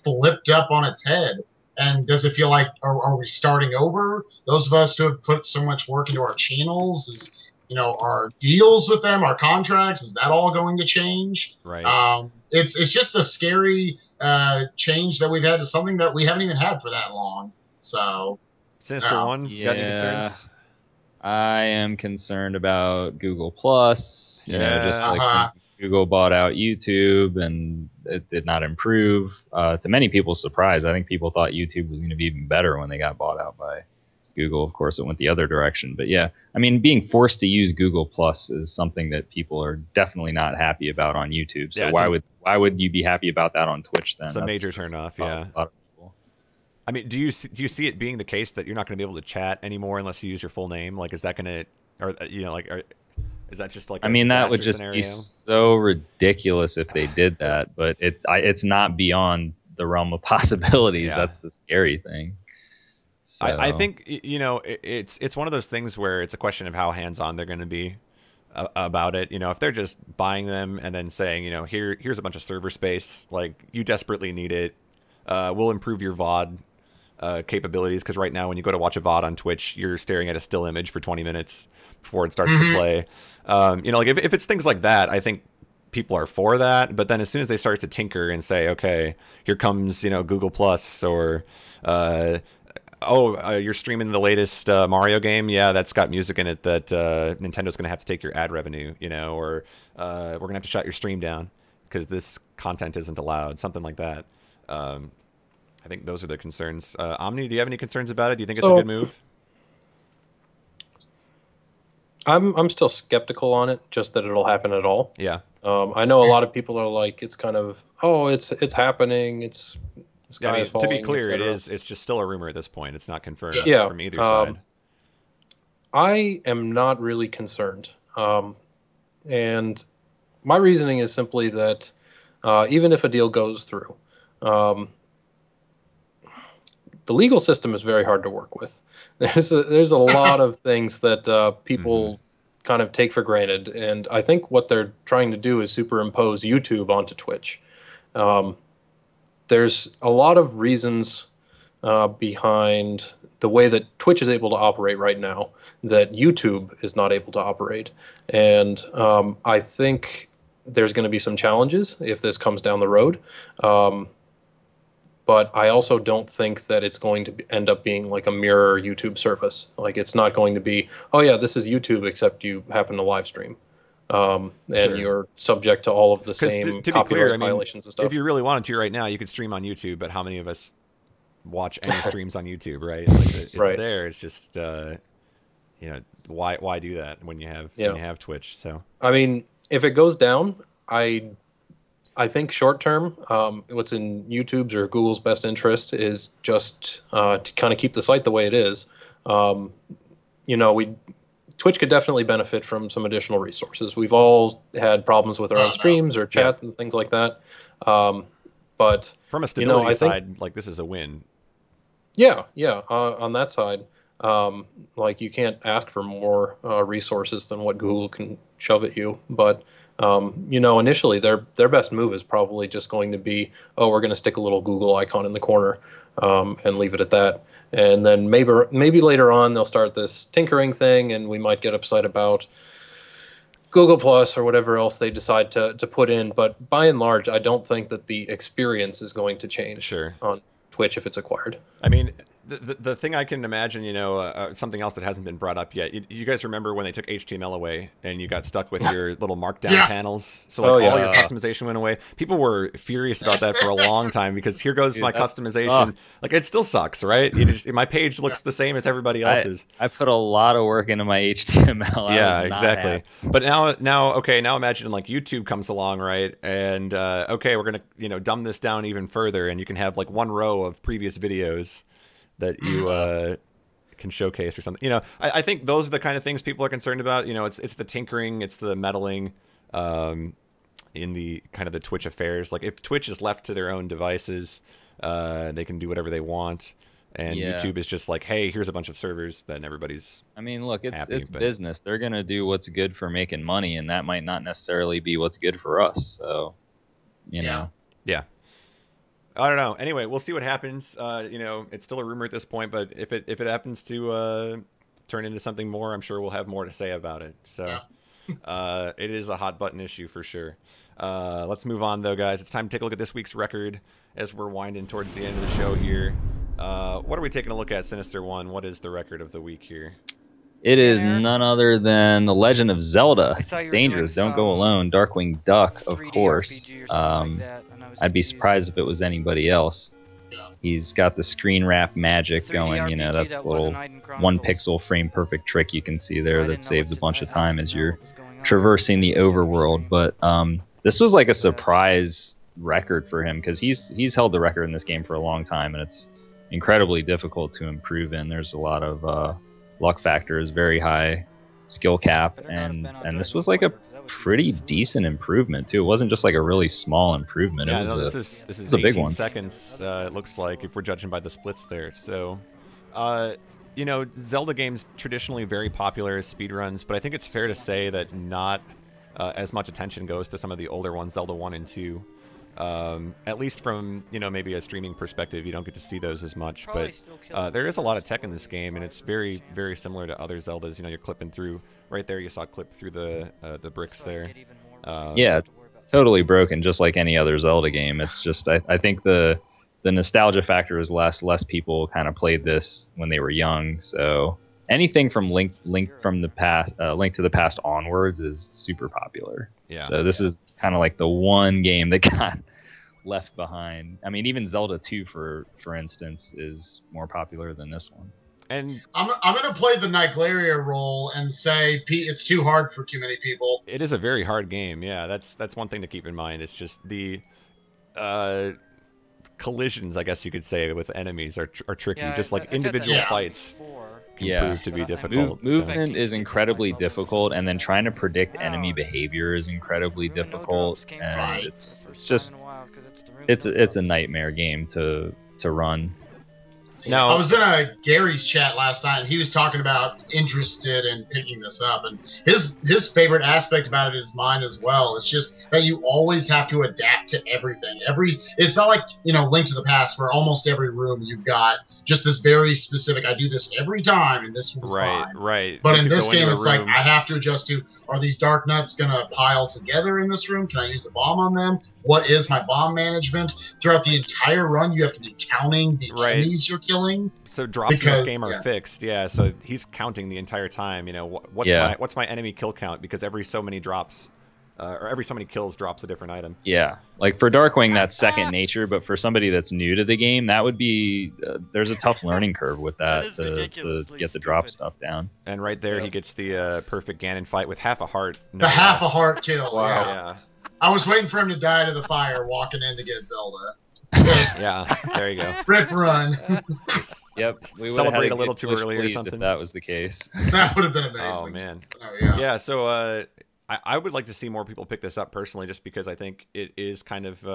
flipped up on its head. And does it feel like, are we starting over? Those of us who have put so much work into our channels, our deals with them, our contracts, is that all going to change? Right. It's just a scary change that we've had to something that we haven't even had for that long. So, Sinister One, you got any concerns? I am concerned about Google Plus. Just like when Google bought out YouTube and it did not improve. To many people's surprise, I think people thought YouTube was going to be even better when they got bought out by Google. Of course, it went the other direction. But yeah, I mean, being forced to use Google Plus is something that people are definitely not happy about on YouTube. So why would you be happy about that on Twitch then? It's a major turnoff. Yeah. A lot of people. I mean, do you see it being the case that you're not going to be able to chat anymore unless you use your full name? Like, is that going to, or is that just like? I mean, that would just be so ridiculous if they did that. But it's not beyond the realm of possibilities. Yeah. That's the scary thing. So. I think it's one of those things where it's a question of how hands-on they're going to be about it. If they're just buying them and then saying, here's a bunch of server space, like, you desperately need it. We'll improve your VOD capabilities, because right now when you go to watch a VOD on Twitch, you're staring at a still image for 20 minutes before it starts to play. Like if it's things like that, I think people are for that. But then as soon as they start to tinker and say, okay, here comes Google Plus, or you're streaming the latest Mario game, yeah, that's got music in it that Nintendo's going to have to take your ad revenue, or we're going to have to shut your stream down because this content isn't allowed, something like that. I think those are the concerns. Omni, do you have any concerns about it? Do you think it's a good move? I'm still skeptical on it, just that it'll happen at all. Yeah. I know a lot of people are like, it's kind of, it's happening. It's falling, to be clear, it's just still a rumor at this point. It's not confirmed from either side. I am not really concerned. And my reasoning is simply that even if a deal goes through, the legal system is very hard to work with. There's a lot of things that people kind of take for granted, and I think what they're trying to do is superimpose YouTube onto Twitch. There's a lot of reasons behind the way that Twitch is able to operate right now that YouTube is not able to operate, and I think there's going to be some challenges if this comes down the road. But I also don't think that it's going to end up being like a mirror YouTube service. Like, it's not going to be, oh yeah, this is YouTube, except you happen to live stream. And you're subject to all of the same copyright violations and stuff. If you really wanted to right now, you could stream on YouTube, but how many of us watch any streams on YouTube, right? Like, it's there. It's just, why do that when you have Twitch? So, I mean, if it goes down, I think short term, what's in YouTube's or Google's best interest is just to kind of keep the site the way it is. Twitch could definitely benefit from some additional resources. We've all had problems with our own streams or chat and things like that. But from a stability side, like, this is a win. Yeah. On that side, like, you can't ask for more resources than what Google can shove at you. But Initially their best move is probably just going to be, oh, we're going to stick a little Google icon in the corner, and leave it at that. And then maybe later on they'll start this tinkering thing, and we might get upset about Google Plus or whatever else they decide to put in. But by and large, I don't think that the experience is going to change Sure. on Twitch if it's acquired. I mean, the thing I can imagine, something else that hasn't been brought up yet. You guys remember when they took HTML away and you got stuck with your little markdown panels? So like all your customization went away. People were furious about that for a long time because here goes my customization. Like it still sucks, right? My page looks the same as everybody else's. I put a lot of work into my HTML. Yeah, exactly. But now imagine like YouTube comes along, right? And okay, we're gonna dumb this down even further, and you can have like one row of previous videos that you can showcase or something. I think those are the kind of things people are concerned about. It's the tinkering, it's the meddling in the kind of the Twitch affairs. Like if Twitch is left to their own devices, they can do whatever they want. And YouTube is just like, hey, here's a bunch of servers, then everybody's I mean, look, it's happy, business. They're going to do what's good for making money, and that might not necessarily be what's good for us. So, you know. Yeah. I don't know. Anyway, we'll see what happens. It's still a rumor at this point, but if it happens to turn into something more, I'm sure we'll have more to say about it. So it is a hot button issue for sure. Let's move on though, guys. It's time to take a look at this week's record as we're winding towards the end of the show here. What are we taking a look at, Sinister One? What is the record of the week here? It is none other than The Legend of Zelda. It's dangerous. Don't go alone. Darkwing Duck, of course. I'd be surprised if it was anybody else. He's got the screen wrap magic going. That's a little 1-pixel frame perfect trick you can see there that saves a bunch of time as you're traversing the overworld. But this was like a surprise record for him because he's held the record in this game for a long time, and it's incredibly difficult to improve in. There's a lot of luck factors, very high skill cap, and this was like a pretty decent improvement too. It wasn't just like a really small improvement. Yeah, this is a big one. Seconds. It looks like, if we're judging by the splits there. So, Zelda games traditionally very popular as speedruns, but I think it's fair to say that not as much attention goes to some of the older ones, Zelda 1 and 2. At least from maybe a streaming perspective, you don't get to see those as much, but there is a lot of tech in this game, and it's very, very similar to other Zeldas. You're clipping through right there. You saw it clip through the bricks there. Yeah, it's totally broken, just like any other Zelda game. It's just I think the nostalgia factor is less. Less people kind of played this when they were young, so anything from Link from the past, Link to the Past onwards is super popular. Yeah. So this is kind of like the one game that got left behind. I mean, even Zelda 2, for instance, is more popular than this one. And I'm going to play the Niglaria role and say it's too hard for too many people. It is a very hard game. Yeah, that's one thing to keep in mind. It's just the collisions, I guess you could say, with enemies are tricky. Yeah, just like I've individual had that fights can Yeah. prove to be difficult. Movement is incredibly difficult, and then trying to predict enemy behavior is incredibly difficult. And it's a nightmare game to run. No, I was in Gary's chat last night, and he was talking about interested in picking this up, and his favorite aspect about it is mine as well. It's just that you always have to adapt to everything. It's not like Link to the Past, where almost every room you've got just this very specific. I do this every time, and this will be fine. Right. But in this game, it's like I have to adjust to: are these dark nuts gonna pile together in this room? Can I use a bomb on them? What is my bomb management? Throughout the entire run, you have to be counting the enemies you're killing. So drops in this game are fixed. Yeah, so he's counting the entire time. What's my enemy kill count? Because every so many drops, or every so many kills drops a different item. Yeah, like for Darkwing, that's second nature. But for somebody that's new to the game, that would be there's a tough learning curve with that to get the drop stuff down. And right there, he gets the perfect Ganon fight with half a heart. The half a heart kill. Wow. Yeah. I was waiting for him to die to the fire walking in to get Zelda. Yeah, there you go. Rip run. Yep. We Celebrate a little too early or something. If that was the case. That would have been amazing. Oh man. Oh yeah. Yeah. So I would like to see more people pick this up personally, just because I think it is kind of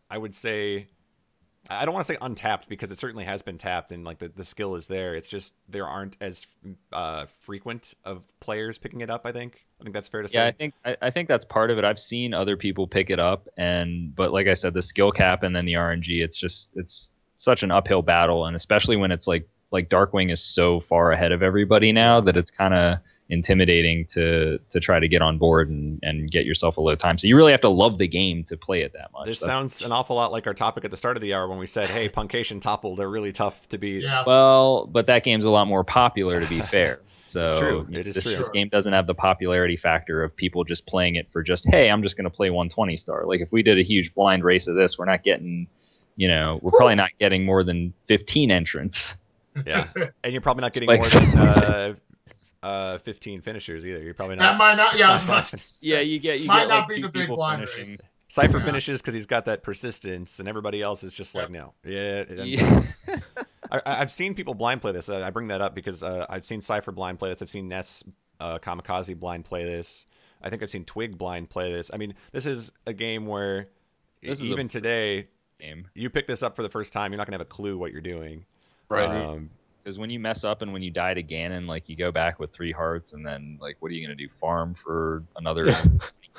I would say I don't want to say untapped because it certainly has been tapped and like the skill is there. It's just there aren't as frequent of players picking it up. I think that's fair to say. Yeah, I think that's part of it. I've seen other people pick it up, but like I said, the skill cap and then the RNG, it's such an uphill battle, and especially when it's like Darkwing is so far ahead of everybody now that it's kind of intimidating to try to get on board and get yourself a low time. So you really have to love the game to play it that much. This sounds an awful lot like our topic at the start of the hour when we said, hey, Punkation toppled, they're really tough to beat. Yeah. Well, but that game's a lot more popular, to be fair. So it's true. It is true. This game doesn't have the popularity factor of people just playing it for just, hey, I'm just going to play 120 star. Like if we did a huge blind race of this, we're not getting, we're probably not getting more than 15 entrants. Yeah. And you're probably not getting more than 15 finishers either. You're probably not. That might not. Yeah, I was about to say. Yeah, you might get not like be two the big people blind finishing. race. Cypher finishes because he's got that persistence, and everybody else is just like, no. Yeah. I've seen people blind play this. I bring that up because I've seen Cypher blind play this. I've seen Ness Kamikaze blind play this. I think I've seen Twig blind play this. I mean, this is a game where even today, you pick this up for the first time, you're not going to have a clue what you're doing. Right. Because when you mess up and when you die to Ganon, like you go back with 3 hearts, and then like what are you going to do? Farm for another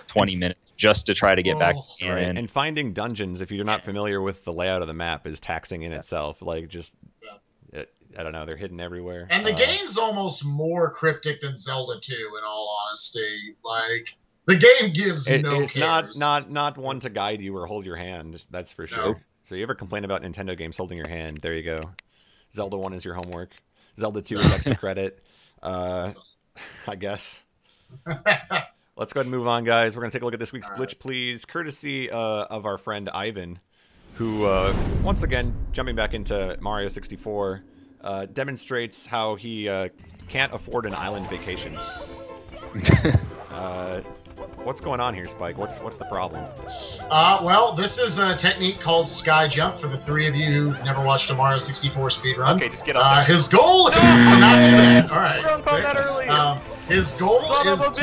20 minutes just to try to get back to Ganon. Right. And finding dungeons, if you're not familiar with the layout of the map, is taxing in itself. Like just, I don't know, they're hidden everywhere. And the game's almost more cryptic than Zelda 2, in all honesty. Like the game gives it's cares. not one to guide you or hold your hand. That's for sure. No. So you ever complain about Nintendo games holding your hand? There you go. Zelda 1 is your homework. Zelda 2 is extra credit. I guess. Let's go ahead and move on, guys. We're going to take a look at this week's Glitch Please, courtesy of our friend Ivan, who, once again, jumping back into Mario 64, demonstrates how he can't afford an island vacation. What's going on here, Spike? What's the problem? Well, this is a technique called Sky Jump for the 3 of you who've never watched a Mario 64 speedrun. Okay, just get up there. His goal is to not do that. All right. Don't call that early. His goal Son of is a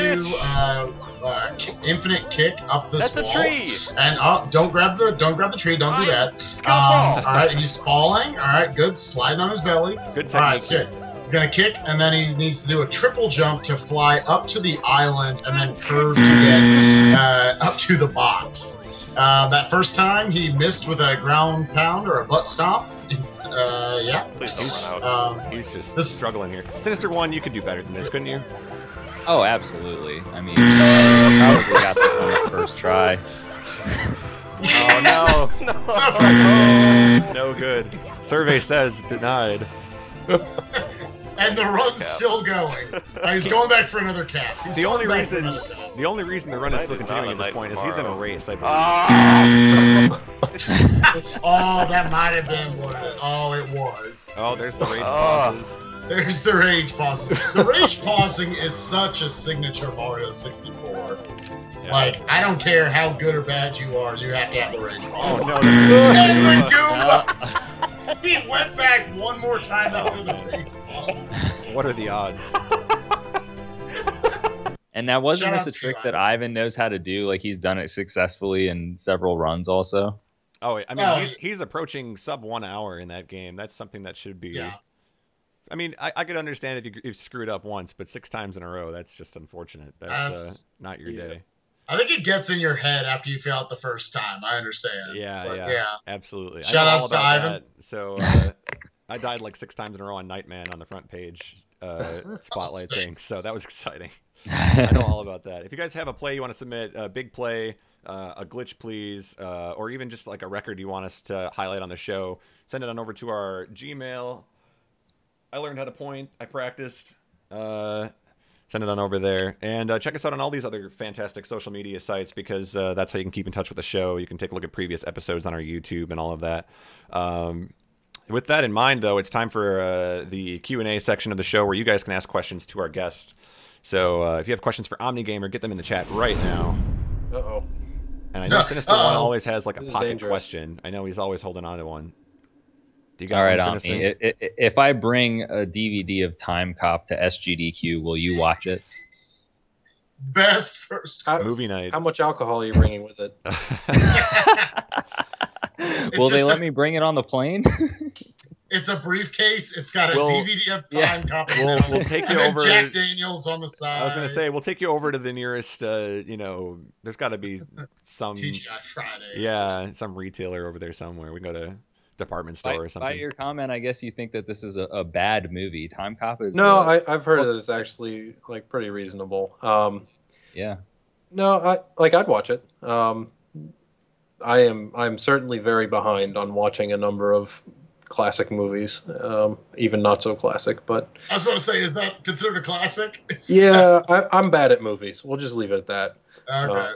to infinite kick up this That's wall. a tree. And don't grab the tree. Don't do that. fall. All right, he's falling. All right, good. Sliding on his belly. Good technique. All right, so he's gonna kick, and then he needs to do a triple jump to fly up to the island, and then curve to get up to the box. That first time he missed with a ground pound or a butt stomp. Yeah. Please don't run out. He's just struggling here. Sinister One, you could do better than this, couldn't you? Oh, absolutely. I mean, probably got this on the first try. Oh, no. No good. Survey says denied. And the run's still going. He's going back for another cap. The only reason the run is still continuing at this point is he's in a race, I believe. Oh, that might have been what it is. Oh, it was. Oh, there's the rage pauses. There's the rage pauses. The rage pausing is such a signature Mario 64. Yeah. Like, I don't care how good or bad you are, you have to have the rage pause. Oh, no. And the Goomba! He went back one more time after the rage pause. What are the odds? And that wasn't Shout this out a trick to that Ivan knows how to do? Like he's done it successfully in several runs also. Oh, I mean, Oh, he's approaching sub 1 hour in that game. That's something that should be. Yeah. I mean, I could understand if you screwed up once, but 6 times in a row, that's just unfortunate. That's not your day. I think it gets in your head after you fail it the first time. I understand. Yeah, absolutely. Shout I know outs all to about Ivan. that. So I died like 6 times in a row on Nightman on the front page spotlight thing. So that was exciting. I know all about that. If you guys have a play you want to submit, a big play, a glitch please, or even just like a record you want us to highlight on the show, send it on over to our Gmail. I learned how to point. I practiced. Send it on over there. And check us out on all these other fantastic social media sites because that's how you can keep in touch with the show. You can take a look at previous episodes on our YouTube and all of that. With that in mind, though, it's time for the Q&A section of the show where you guys can ask questions to our guest. So if you have questions for OmniGamer, get them in the chat right now. Uh-oh. And I know Sinister One always has like a This is pocket dangerous. question. I know he's always holding on to one. Do you got All right, one, Omni. Sinister? If I bring a DVD of Timecop to SGDQ, will you watch it? Best first. How, Movie night. How much alcohol are you bringing with it? Will they just let me bring it on the plane? It's a briefcase. It's got a We'll- DVD of yeah. Timecop in the We'll middle. take you and then over. Jack Daniels on the side. I was gonna say we'll take you over to the nearest. There's got to be some. TGI Fridays. Yeah, some retailer over there somewhere. We can go to department store or something. By your comment, I guess you think that this is a bad movie. Timecop is. No, I've heard that it's actually like pretty reasonable. Yeah. No, I'd watch it. I'm certainly very behind on watching a number of classic movies, even not so classic. But I was going to say, is that considered a classic? yeah, I'm bad at movies. We'll just leave it at that. Okay.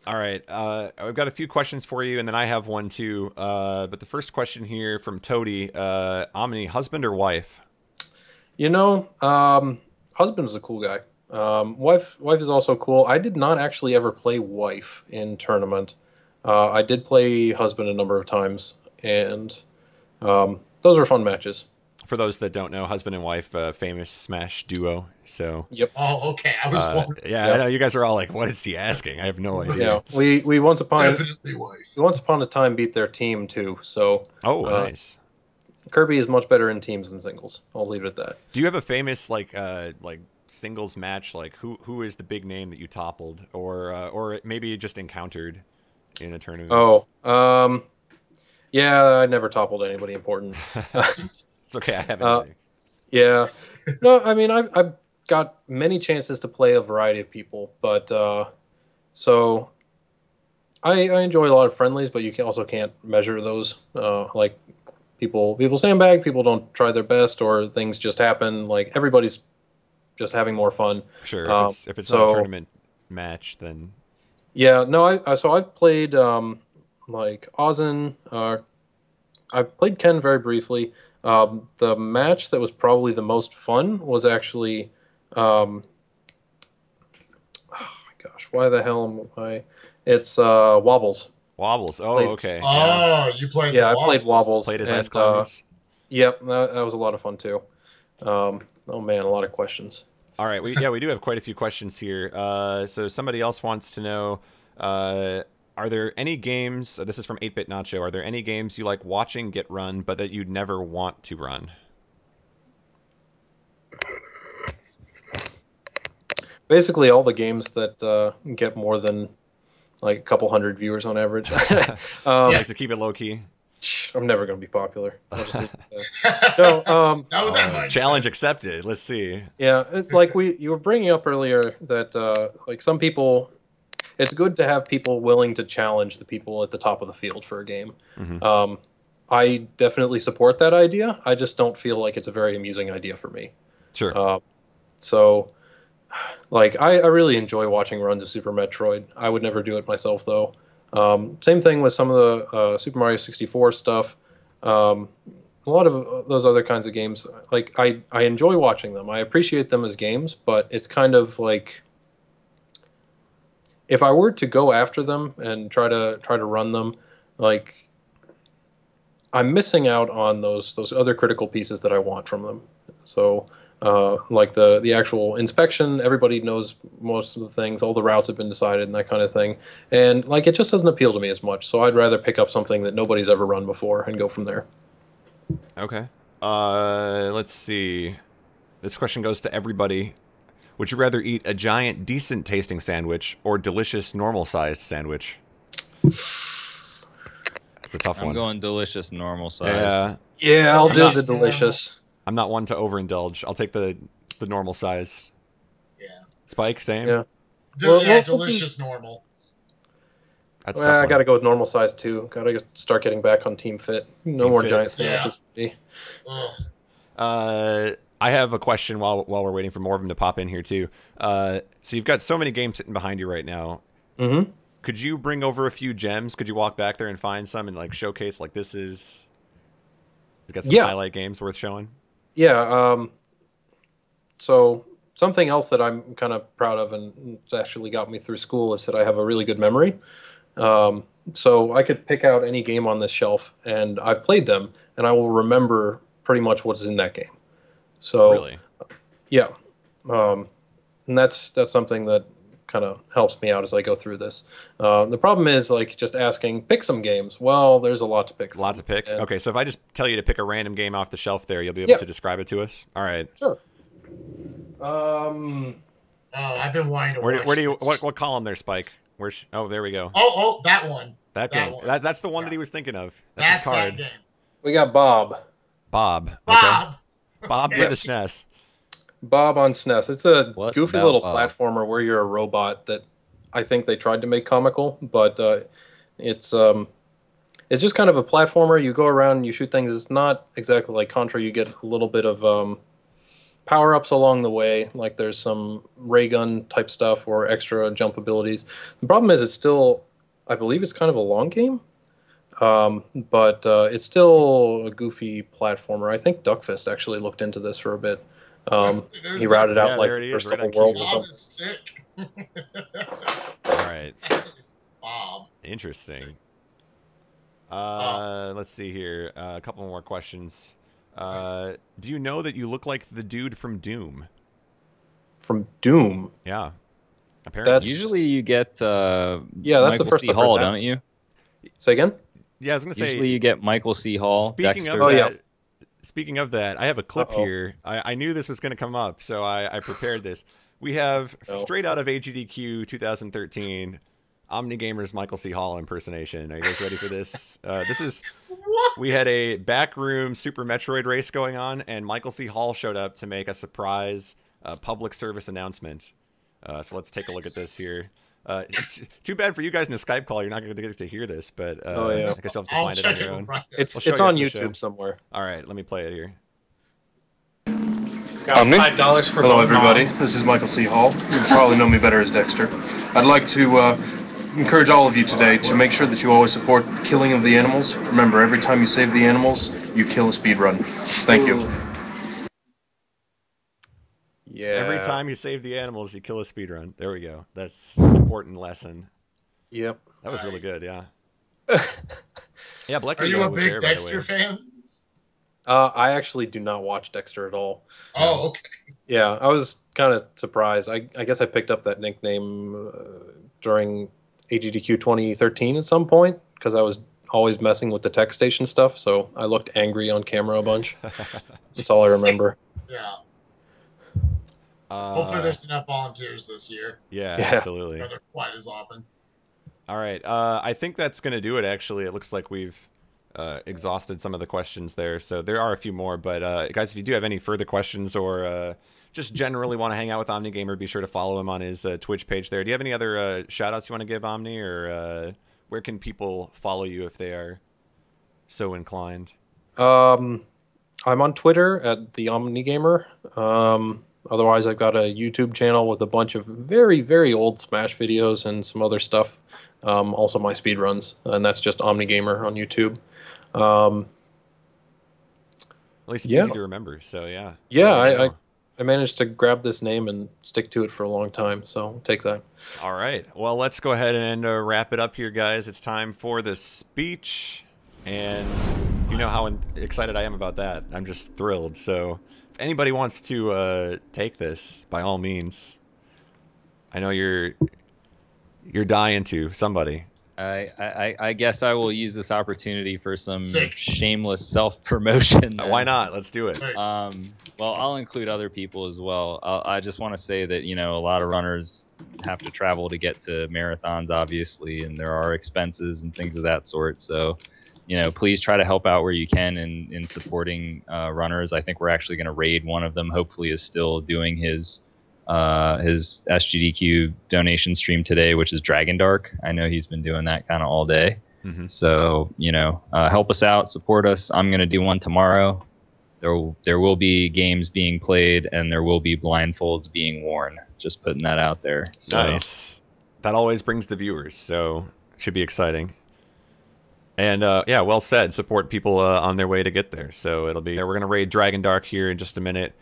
All right, I've got a few questions for you, and then I have one too. But the first question here from Toady, Omni, husband or wife? You know, husband is a cool guy. Wife is also cool. I did not actually ever play wife in tournament. I did play husband a number of times, and those were fun matches. For those that don't know, husband and wife, famous Smash duo. So Yep. Oh, okay. I was wondering. yeah, Yep. I know you guys are all like, "What is he asking?" I have no idea. Yeah, we once upon Definitely wife. a time beat their team too. So Oh, nice. Kirby is much better in teams than singles. I'll leave it at that. Do you have a famous like singles match? Like who is the big name that you toppled, or maybe just encountered in a tournament? Oh, yeah, I never toppled anybody important. It's okay. I haven't. Yeah, no, I mean I've got many chances to play a variety of people, but so I enjoy a lot of friendlies, but you also can't measure those. Like people sandbag, people don't try their best, or things just happen. Like everybody's just having more fun. Sure. If it's not so- a tournament match, then Yeah, no, I've played like Ozin. I've played Ken very briefly. The match that was probably the most fun was actually, oh my gosh, why the hell am I? It's Wobbles. Wobbles. Oh, Played- okay. Oh, you played Yeah, the I played Wobbles. Played as and, ice climbers. Yep, that was a lot of fun too. Oh man, a lot of questions. All right. We do have quite a few questions here. So somebody else wants to know, are there any games, this is from 8-Bit Nacho, are there any games you like watching get run, but that you'd never want to run? Basically, all the games that get more than like a couple hundred viewers on average. Like to keep it low key. I'm never going to be popular. I'll just leave it at that. No, Not with that mindset. Challenge accepted. Let's see. yeah, it's like you were bringing up earlier that like some people, it's good to have people willing to challenge the people at the top of the field for a game. Mhm. I definitely support that idea. I just don't feel like it's a very amusing idea for me. Sure. So, like, I really enjoy watching runs of Super Metroid. I would never do it myself, though. Same thing with some of the Super Mario 64 stuff. A lot of those other kinds of games, like, I enjoy watching them. I appreciate them as games, but it's kind of like, if I were to go after them and try to run them, like, I'm missing out on those other critical pieces that I want from them. So, like the actual inspection, everybody knows most of the things, all the routes have been decided and that kind of thing. And like it just doesn't appeal to me as much. So I'd rather pick up something that nobody's ever run before and go from there. Okay. Let's see. This question goes to everybody. Would you rather eat a giant, decent tasting sandwich or delicious, normal sized sandwich? That's a tough I'm one. going delicious normal size. Yeah. Yeah, I'll do Yes. the delicious. I'm not one to overindulge. I'll take the normal size. Yeah. Spike, same? Yeah. Yeah, Well, delicious normal. That's a Well, tough I one. got to go with normal size too. Got to start getting back on Team Fit. No Team more Fit. giant sandwiches for me. Ugh. I have a question while we're waiting for more of them to pop in here too. So you've got so many games sitting behind you right now. Mm-hmm. Could you bring over a few gems? Could you walk back there and find some and like showcase like this is? You got some Yeah. highlight games worth showing. Yeah. So something else that I'm kind of proud of and it's actually got me through school is that I have a really good memory. So I could pick out any game on this shelf and I've played them and I will remember pretty much what's in that game. So Really? yeah, and that's something that kind of helps me out as I go through this. The problem is like just asking, pick some games. Well, there's a lot to pick. Lots to pick. And, Okay, so if I just tell you to pick a random game off the shelf there, you'll be able to describe it to us. All right. Sure. Oh, I've been wanting to watch Where do you this. what column there, Spike? Oh, there we go. Oh, that one. That game. one. That's the one that he was thinking of. That's his card. That game. We got Bob. Bob. Okay. Bob. Bob for the Yes. SNES. Bob on SNES. It's a What goofy about little Bob? platformer where you're a robot that I think they tried to make comical, but it's just kind of a platformer. You go around and you shoot things. It's not exactly like Contra. You get a little bit of power-ups along the way, like there's some ray gun type stuff or extra jump abilities. The problem is it's still, I believe it's kind of a long game, but it's still a goofy platformer. I think Duckfist actually looked into this for a bit. There's He routed Yeah, out like there it the is, first right couple on worlds or Bob something. is sick. All right. That is Bob. Interesting. Let's see here. A couple more questions. Do you know that you look like the dude from Doom? From Doom. Yeah. Apparently. That's- Usually you get Yeah, that's Michael the first C. I've heard Hall, that. don't you? Say again? Yeah, I was gonna say. Usually you get Michael C. Hall. Speaking Dexter. of Oh, yeah. that, speaking of that, I have a clip Uh-oh. here. I knew this was going to come up, so I prepared this. We have No. straight out of AGDQ 2013, OmniGamer's Michael C. Hall impersonation. Are you guys ready for this? This is. What? We had a backroom Super Metroid race going on, and Michael C. Hall showed up to make a surprise public service announcement. So let's take a look at this here. Too bad for you guys in the Skype call. You're not going to get to hear this, but Oh, yeah. I guess you'll have to I'll find it check on your it own. right. It's We'll show it's you on after the show. YouTube somewhere. All right, let me play it here. Got $5 for Hello, everybody. This is Michael C. Hall. You probably know me better as Dexter. I'd like to encourage all of you today to make sure that you always support the killing of the animals. Remember, every time you save the animals, you kill a speed run. Thank you. Yeah. Every time you save the animals, you kill a speedrun. There we go. That's an important lesson. Yep. That was really Nice. good, yeah. Yeah, Black Are you Widow a was big there, by the Dexter way. fan? I actually do not watch Dexter at all. Oh, okay. Yeah, I was kind of surprised. I guess I picked up that nickname during AGDQ 2013 at some point because I was always messing with the tech station stuff, so I looked angry on camera a bunch. That's all I remember. Yeah. Hopefully there's enough volunteers this year. Yeah, Yeah. absolutely. They're quite as often. All right. I think that's going to do it, actually. It looks like we've exhausted some of the questions there. So there are a few more. But, guys, if you do have any further questions or just generally want to hang out with OmniGamer, be sure to follow him on his Twitch page there. Do you have any other shout-outs you want to give, Omni? Or where can people follow you if they are so inclined? I'm on Twitter at the OmniGamer. Otherwise, I've got a YouTube channel with a bunch of very, very old Smash videos and some other stuff. Also my speedruns, and that's just OmniGamer on YouTube. At least it's Yeah. easy to remember. So, yeah. Yeah, There you go. I managed to grab this name and stick to it for a long time, so I'll take that. All right. Well, let's go ahead and wrap it up here, guys. It's time for the speech. And you know how excited I am about that. I'm just thrilled. So if anybody wants to take this, by all means, I know you're dying to. Somebody. I guess I will use this opportunity for some Sick. shameless self-promotion. Why not? Let's do it. Well, I'll include other people as well. I just want to say that, you know, a lot of runners have to travel to get to marathons, obviously, and there are expenses and things of that sort. So, you know, please try to help out where you can in supporting runners. I think we're actually going to raid one of them. Hopefully is still doing his SGDQ donation stream today, which is Dragon Dark. I know he's been doing that kind of all day. Mm-hmm. So, you know, help us out, support us. I'm going to do one tomorrow. There will be games being played, and there will be blindfolds being worn. Just putting that out there. So, Nice. That always brings the viewers, so it should be exciting. And yeah, well said. Support people on their way to get there. So it'll be. We're gonna raid Dragon Dark here in just a minute.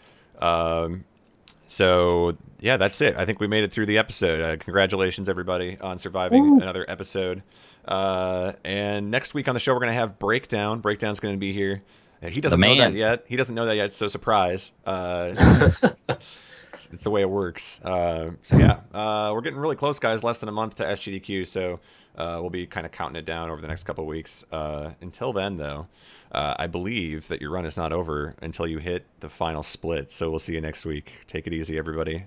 So yeah, that's it. I think we made it through the episode. Congratulations, everybody, on surviving another episode. And next week on the show, we're gonna have Breakdown. Breakdown's gonna be here. He doesn't know that yet. He doesn't know that yet. So surprise. it's the way it works. So yeah, we're getting really close, guys. Less than a month to SGDQ, so we'll be kind of counting it down over the next couple of weeks. Until then, though, I believe that your run is not over until you hit the final split. So we'll see you next week. Take it easy, everybody.